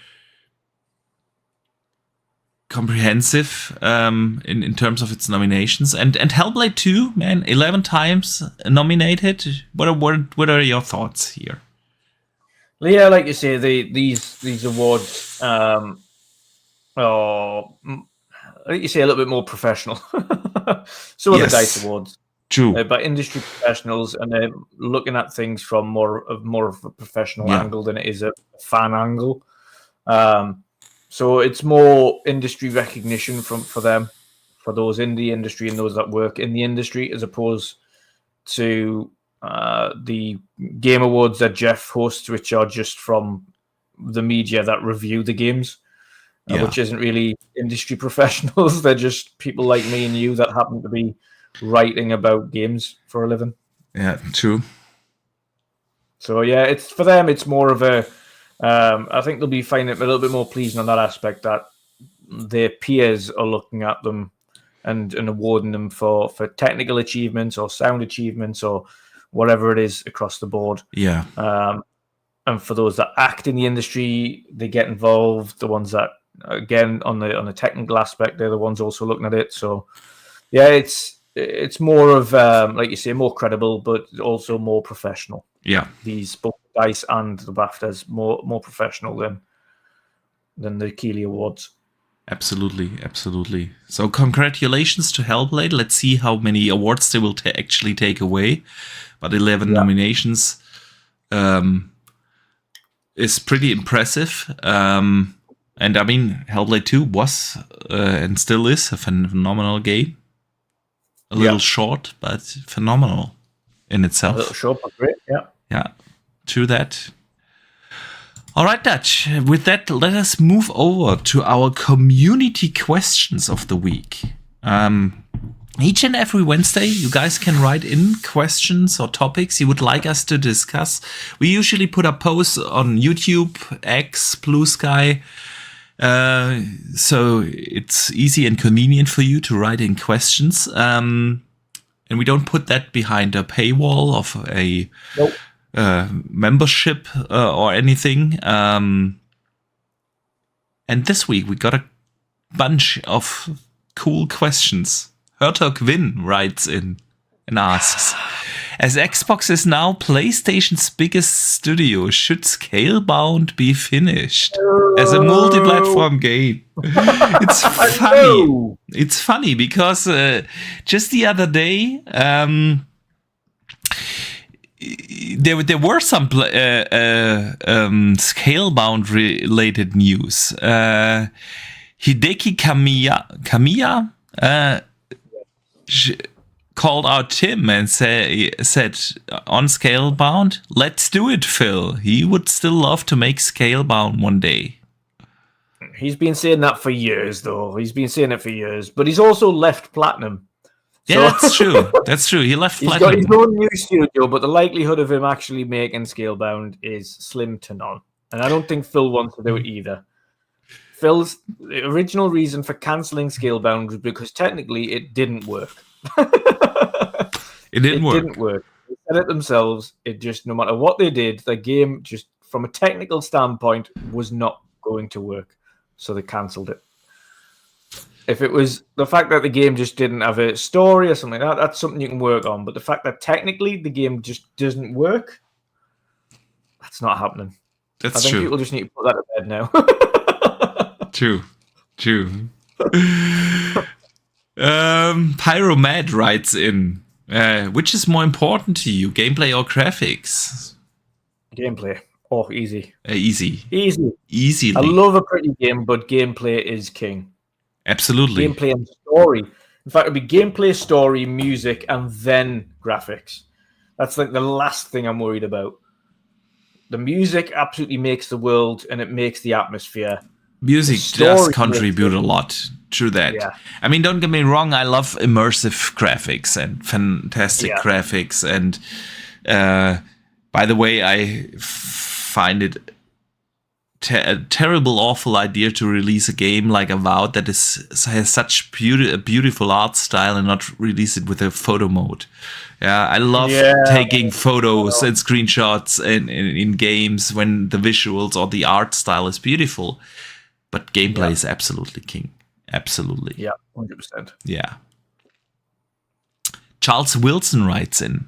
comprehensive in terms of its nominations, and Hellblade 2, man, 11 times nominated. What are your thoughts here? Yeah, like you say, these awards, like you say, a little bit more professional. Some of the DICE Awards, true, by industry professionals, and they're looking at things from more of a professional angle than it is a fan angle. So it's more industry recognition for them, for those in the industry and those that work in the industry, as opposed to the Game Awards that Jeff hosts, which are just from the media that review the games, which isn't really industry professionals. They're just people like me and you that happen to be writing about games for a living. Yeah, true. So yeah, it's for them. It's more of a. I think they'll be finding it a little bit more pleasing on that aspect that their peers are looking at them and awarding them for technical achievements or sound achievements or whatever it is across the board. Yeah. And for those that act in the industry, they get involved. The ones that, again, on the technical aspect, they're the ones also looking at it. So, yeah, it's more of, like you say, more credible, but also more professional. Yeah. These both DICE and the BAFTAs more professional than the Keeley Awards. Absolutely. So congratulations to Hellblade. Let's see how many awards they will actually take away. But 11 nominations is pretty impressive. And I mean, Hellblade 2 was and still is a phenomenal game. A little short, but phenomenal in itself. A little short, but great, yeah. Yeah, true that. All right, Dutch. With that, let us move over to our community questions of the week. Each and every Wednesday, you guys can write in questions or topics you would like us to discuss. We usually put up posts on YouTube, X, Blue Sky. So it's easy and convenient for you to write in questions. And we don't put that behind a paywall of a membership or anything. And this week we got a bunch of cool questions. Hertog Win writes in and asks, as Xbox is now PlayStation's biggest studio, should Scalebound be finished as a multi-platform game? It's funny. It's funny because just the other day, there were some Scalebound related news. Hideki Kamiya called out Tim and said on Scalebound, let's do it, Phil. He would still love to make Scalebound one day. He's been saying that for years, though. He's been saying it for years. But he's also left Platinum. Yeah, that's true. That's true. He left Platinum. He's got his own new studio, but the likelihood of him actually making Scalebound is slim to none. And I don't think Phil wants to do it either. Phil's original reason for cancelling Scalebound was because technically it didn't work. It didn't work. They said it themselves. It just, no matter what they did, the game just from a technical standpoint was not going to work. So they cancelled it. If it was the fact that the game just didn't have a story or something like that, that's something you can work on. But the fact that technically the game just doesn't work, that's not happening. I think people just need to put that to bed now. True. Pyromad writes in, which is more important to you, gameplay or graphics? Gameplay. Oh, easy. Easily. I love a pretty game, but gameplay is king. Absolutely. Gameplay and story. In fact, it'd be gameplay, story, music, and then graphics. That's like the last thing I'm worried about. The music absolutely makes the world and it makes the atmosphere. Music does contribute a lot. True that. Yeah. I mean, don't get me wrong. I love immersive graphics and fantastic graphics. And by the way, I find it a terrible, awful idea to release a game like Avowed that has such a beautiful art style and not release it with a photo mode. Yeah, I love taking photos and screenshots in games when the visuals or the art style is beautiful. But gameplay is absolutely king. Absolutely. Yeah, 100%. Yeah. Charles Wilson writes in,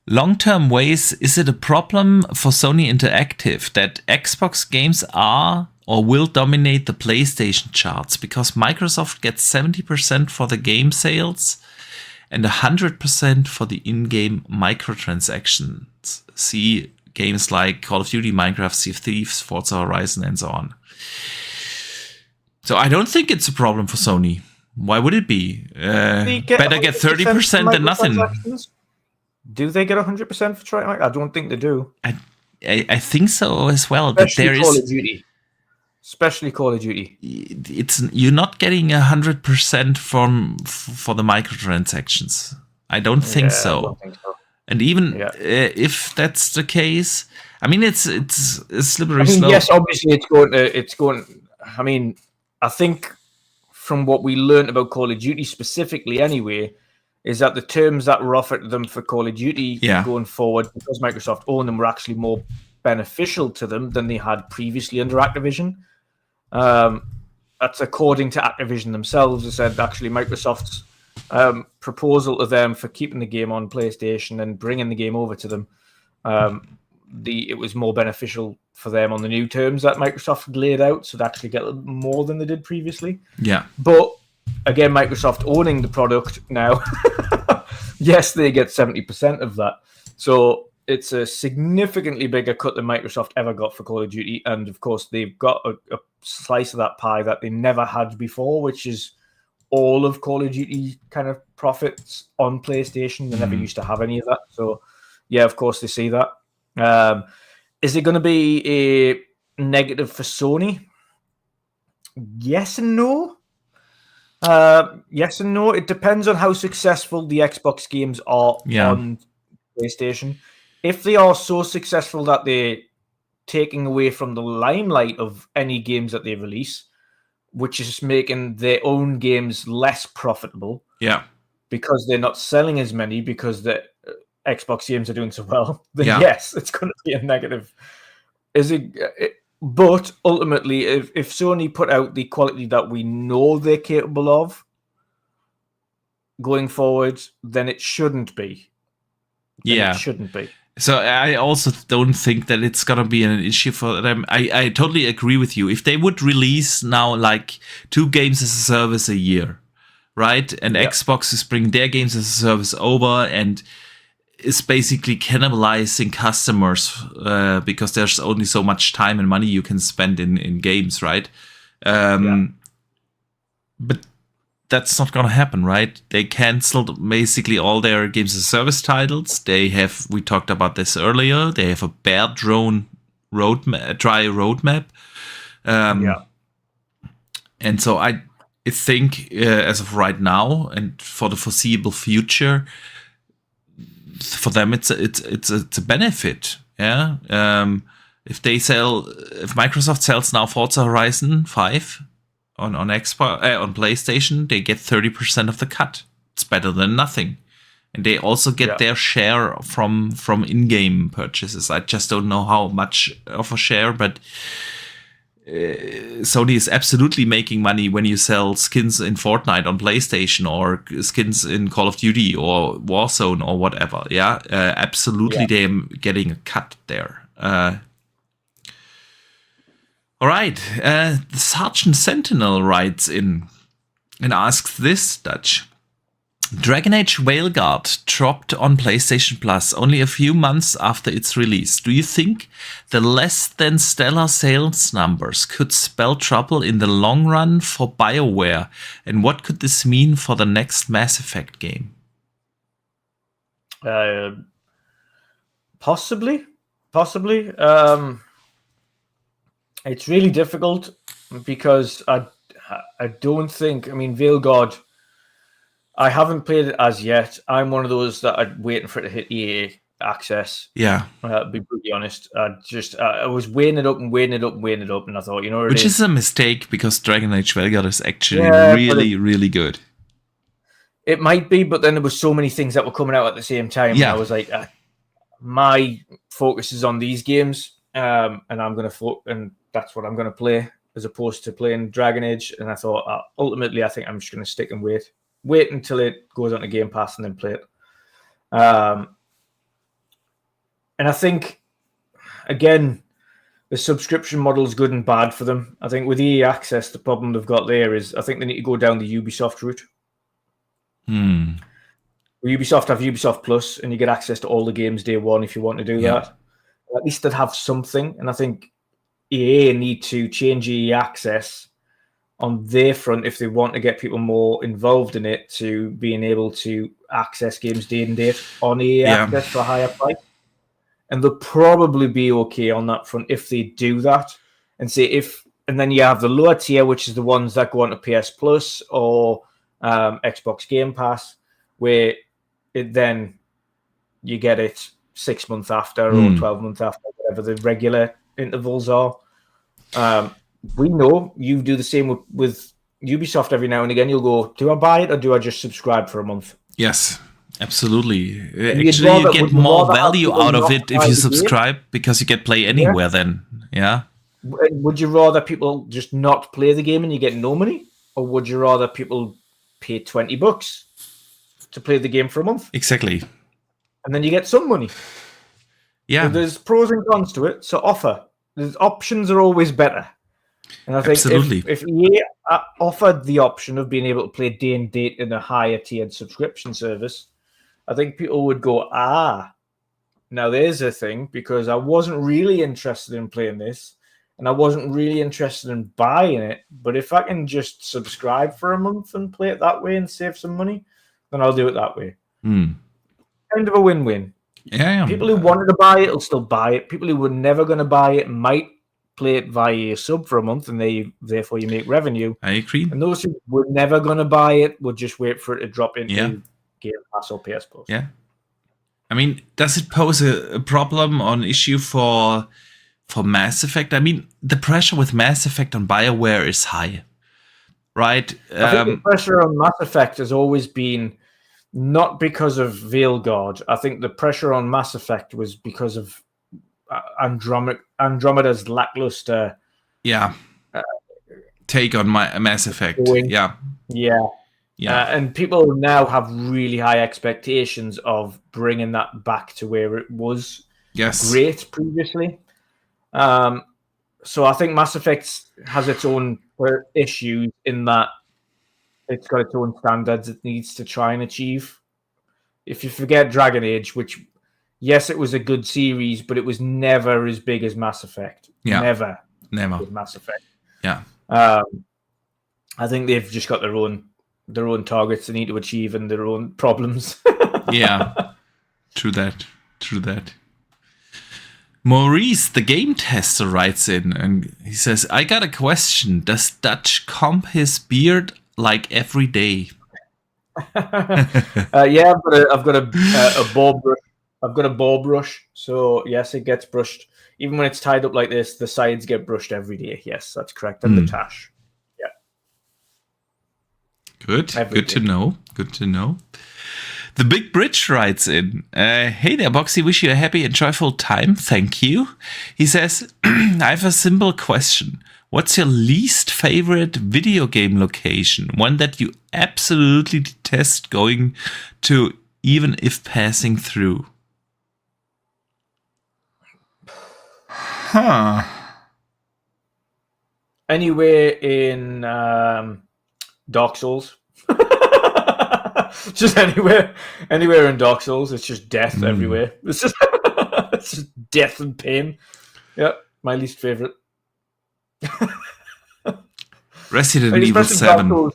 long-term ways, is it a problem for Sony Interactive that Xbox games are or will dominate the PlayStation charts because Microsoft gets 70% for the game sales and 100% for the in-game microtransactions? See games like Call of Duty, Minecraft, Sea of Thieves, Forza Horizon, and so on. So I don't think it's a problem for Sony. Why would it be? Better get 30% than nothing. Do they get 100% for trying? I don't think they do. I think so as well. Especially But there Call is of Duty. especially Call of Duty. You're not getting 100% for the microtransactions. I don't think so. I don't think so. And even if that's the case, I mean, it's a slippery slope. Yes, obviously it's going. I mean, I think from what we learned about Call of Duty specifically, anyway, is that the terms that were offered to them for Call of Duty going forward, because Microsoft owned them, were actually more beneficial to them than they had previously under Activision. That's according to Activision themselves. They said actually Microsoft's proposal to them for keeping the game on PlayStation and bringing the game over to them, it was more beneficial for them on the new terms that Microsoft had laid out, so they actually get a little more than they did previously. Yeah. But again, Microsoft owning the product now, yes, they get 70% of that. So it's a significantly bigger cut than Microsoft ever got for Call of Duty. And of course, they've got a slice of that pie that they never had before, which is all of Call of Duty kind of profits on PlayStation. They never used to have any of that. So, yeah, of course, they see that. Is it going to be a negative for Sony? Yes and no. Yes and no. It depends on how successful the Xbox games are on PlayStation. If they are so successful that they're taking away from the limelight of any games that they release, which is making their own games less profitable. Yeah. Because they're not selling as many because the Xbox games are doing so well, then yes, it's going to be a negative. But ultimately, if Sony put out the quality that we know they're capable of going forward, then it shouldn't be. It shouldn't be. So I also don't think that it's going to be an issue for them. I totally agree with you. If they would release now like 2 games as a service a year, right? And Xbox is bringing their games as a service over and is basically cannibalizing customers because there's only so much time and money you can spend in games, right? But that's not going to happen, right? They canceled basically all their games as a service titles. We talked about this earlier, they have a bare dry roadmap. And so I think as of right now and for the foreseeable future, for them it's a benefit. If Microsoft sells now Forza Horizon 5 on Xbox on PlayStation, they get 30% of the cut. It's better than nothing, and they also get their share from in-game purchases. I just don't know how much of a share, but Sony is absolutely making money when you sell skins in Fortnite on PlayStation or skins in Call of Duty or Warzone or whatever. Absolutely, they're getting a cut there. All right, the Sergeant Sentinel writes in and asks this, Dutch. Dragon Age Veilguard dropped on PlayStation Plus only a few months after its release. Do you think the less than stellar sales numbers could spell trouble in the long run for BioWare? And what could this mean for the next Mass Effect game? Possibly. It's really difficult because I don't think. I mean, Veilguard, I haven't played it as yet. I'm one of those that are waiting for it to hit EA access. Yeah. To be brutally honest. I was weighing it up, and I thought, you know what Which is a mistake because Dragon Age Veilguard is actually really good. It might be, but then there were so many things that were coming out at the same time. Yeah. And I was like, my focus is on these games, and I'm going to and that's what I'm going to play as opposed to playing Dragon Age. And I thought, ultimately, I think I'm just going to stick and wait until it goes on to Game Pass and then play it. And I think, again, the subscription model is good and bad for them. I think with EA Access, the problem they've got there is I think they need to go down the Ubisoft route. Ubisoft have Ubisoft Plus, and you get access to all the games day one if you want to do that. At least they'd have something. And I think EA need to change EA Access on their front if they want to get people more involved in it, to being able to access games day and date on EA Access for a higher price. And they'll probably be okay on that front if they do that. And say if and then you have the lower tier, which is the ones that go on to PS Plus or Xbox Game Pass, where then you get it 6 months after or 12 months after, whatever the regular intervals are. We know you do the same with Ubisoft. Every now and again, you'll go, do I buy it or do I just subscribe for a month? Yes, absolutely. Actually, you get more value out of it if you subscribe because you get play anywhere then. Yeah. Would you rather people just not play the game and you get no money? Or would you rather people pay $20 to play the game for a month? Exactly. And then you get some money. Yeah. So there's pros and cons to it. So there's options are always better. And I think if EA offered the option of being able to play day and date in a higher tiered subscription service, I think people would go, now there's a thing, because I wasn't really interested in playing this and I wasn't really interested in buying it. But if I can just subscribe for a month and play it that way and save some money, then I'll do it that way. Kind of a win-win. Yeah. People who wanted to buy it will still buy it. People who were never going to buy it might play it via a sub for a month, and therefore you make revenue. I agree. And those who were never going to buy it would just wait for it to drop into Game Pass or PS Plus. Yeah. I mean, does it pose a problem or an issue for Mass Effect? I mean, the pressure with Mass Effect on BioWare is high, right? I think the pressure on Mass Effect has always been not because of Veilguard. I think the pressure on Mass Effect was because of Andromeda's lackluster take on Mass Effect. Yeah. And people now have really high expectations of bringing that back to where it was great previously. So I think Mass Effect has its own issues in that it's got its own standards it needs to try and achieve. If you forget Dragon Age, which, yes, it was a good series, but it was never as big as Mass Effect. Yeah. Never. Never. Mass Effect. Yeah. I think they've just got their own targets they need to achieve and their own problems. Yeah. True that. Maurice, the game tester, writes in and he says, I got a question. Does Dutch comb his beard like every day? Yeah, I've got a ball brush. I've got a ball brush, so yes, it gets brushed. Even when it's tied up like this, the sides get brushed every day. Yes, that's correct. And the tash. Yeah. Good. Good to know. The Big Bridge writes in, hey there, Boxy, wish you a happy and joyful time. Thank you. He says, I have a simple question. What's your least favorite video game location? One that you absolutely detest going to, even if passing through? Huh. Anywhere in Dark Souls. Just anywhere in Dark Souls. It's just death everywhere. It's just death and pain. Yeah, my least favorite. Resident Evil 7.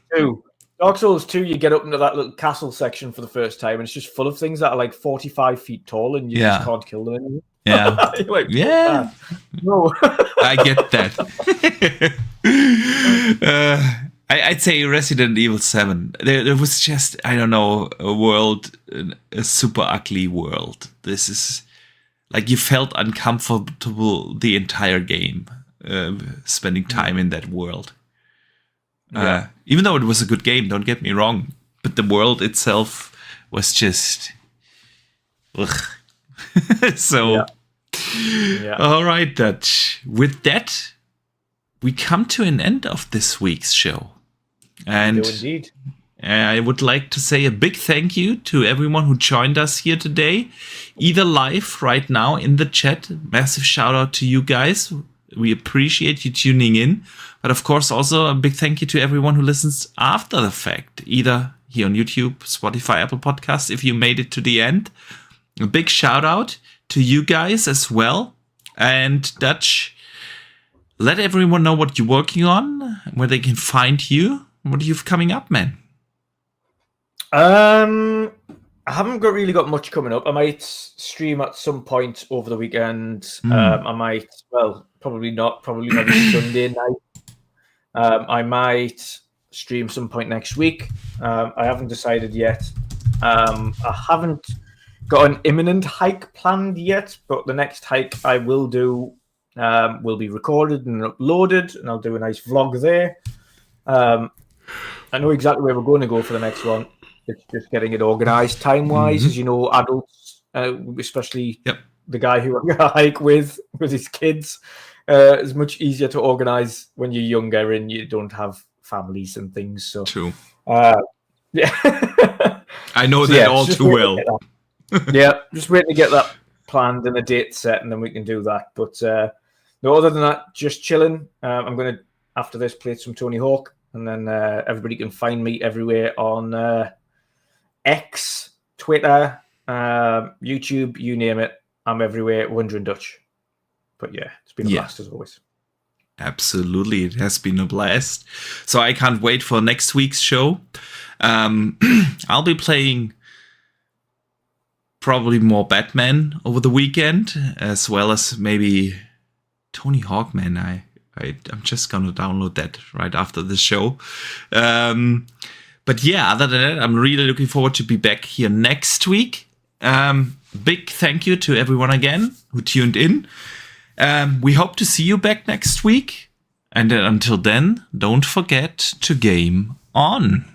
Dark Souls 2, you get up into that little castle section for the first time, and it's just full of things that are like 45 feet tall, and you just can't kill them anymore. Yeah. Like, yeah. No. I get that. I'd say Resident Evil 7. There was just, I don't know, a super ugly world. This is like you felt uncomfortable the entire game, spending time in that world. Yeah. Even though it was a good game, don't get me wrong, but the world itself was just, ugh. So, all right, Dutch. With that, we come to an end of this week's show. And indeed. I would like to say a big thank you to everyone who joined us here today, either live right now in the chat. Massive shout out to you guys. We appreciate you tuning in. But of course, also a big thank you to everyone who listens after the fact, either here on YouTube, Spotify, Apple Podcasts, if you made it to the end. A big shout out to you guys as well. And Dutch, let everyone know what you're working on, where they can find you. What do you have coming up, man? I haven't really got much coming up. I might stream at some point over the weekend. I might, well, probably not. Probably maybe Sunday night. I might stream some point next week. I haven't decided yet. I haven't got an imminent hike planned yet, but the next hike I will do will be recorded and uploaded, and I'll do a nice vlog there. I know exactly where we're going to go for the next one. It's just getting it organized time-wise. As you know, adults, especially the guy who I'm going to hike with his kids, is much easier to organize when you're younger and you don't have families and things. So, true. Yeah. I know that all too well. Yeah, just waiting to get that planned and a date set, and then we can do that. But no, other than that, just chilling. I'm going to, after this, play some Tony Hawk, and then everybody can find me everywhere on X, Twitter, YouTube, you name it. I'm everywhere, Wondering Dutch. But yeah, it's been a blast as always. Absolutely, it has been a blast. So I can't wait for next week's show. I'll be playing probably more Batman over the weekend, as well as maybe Tony Hawk, man. I'm just gonna download that right after the show. But yeah, other than that, I'm really looking forward to be back here next week. Big thank you to everyone again who tuned in. We hope to see you back next week. And until then, don't forget to game on.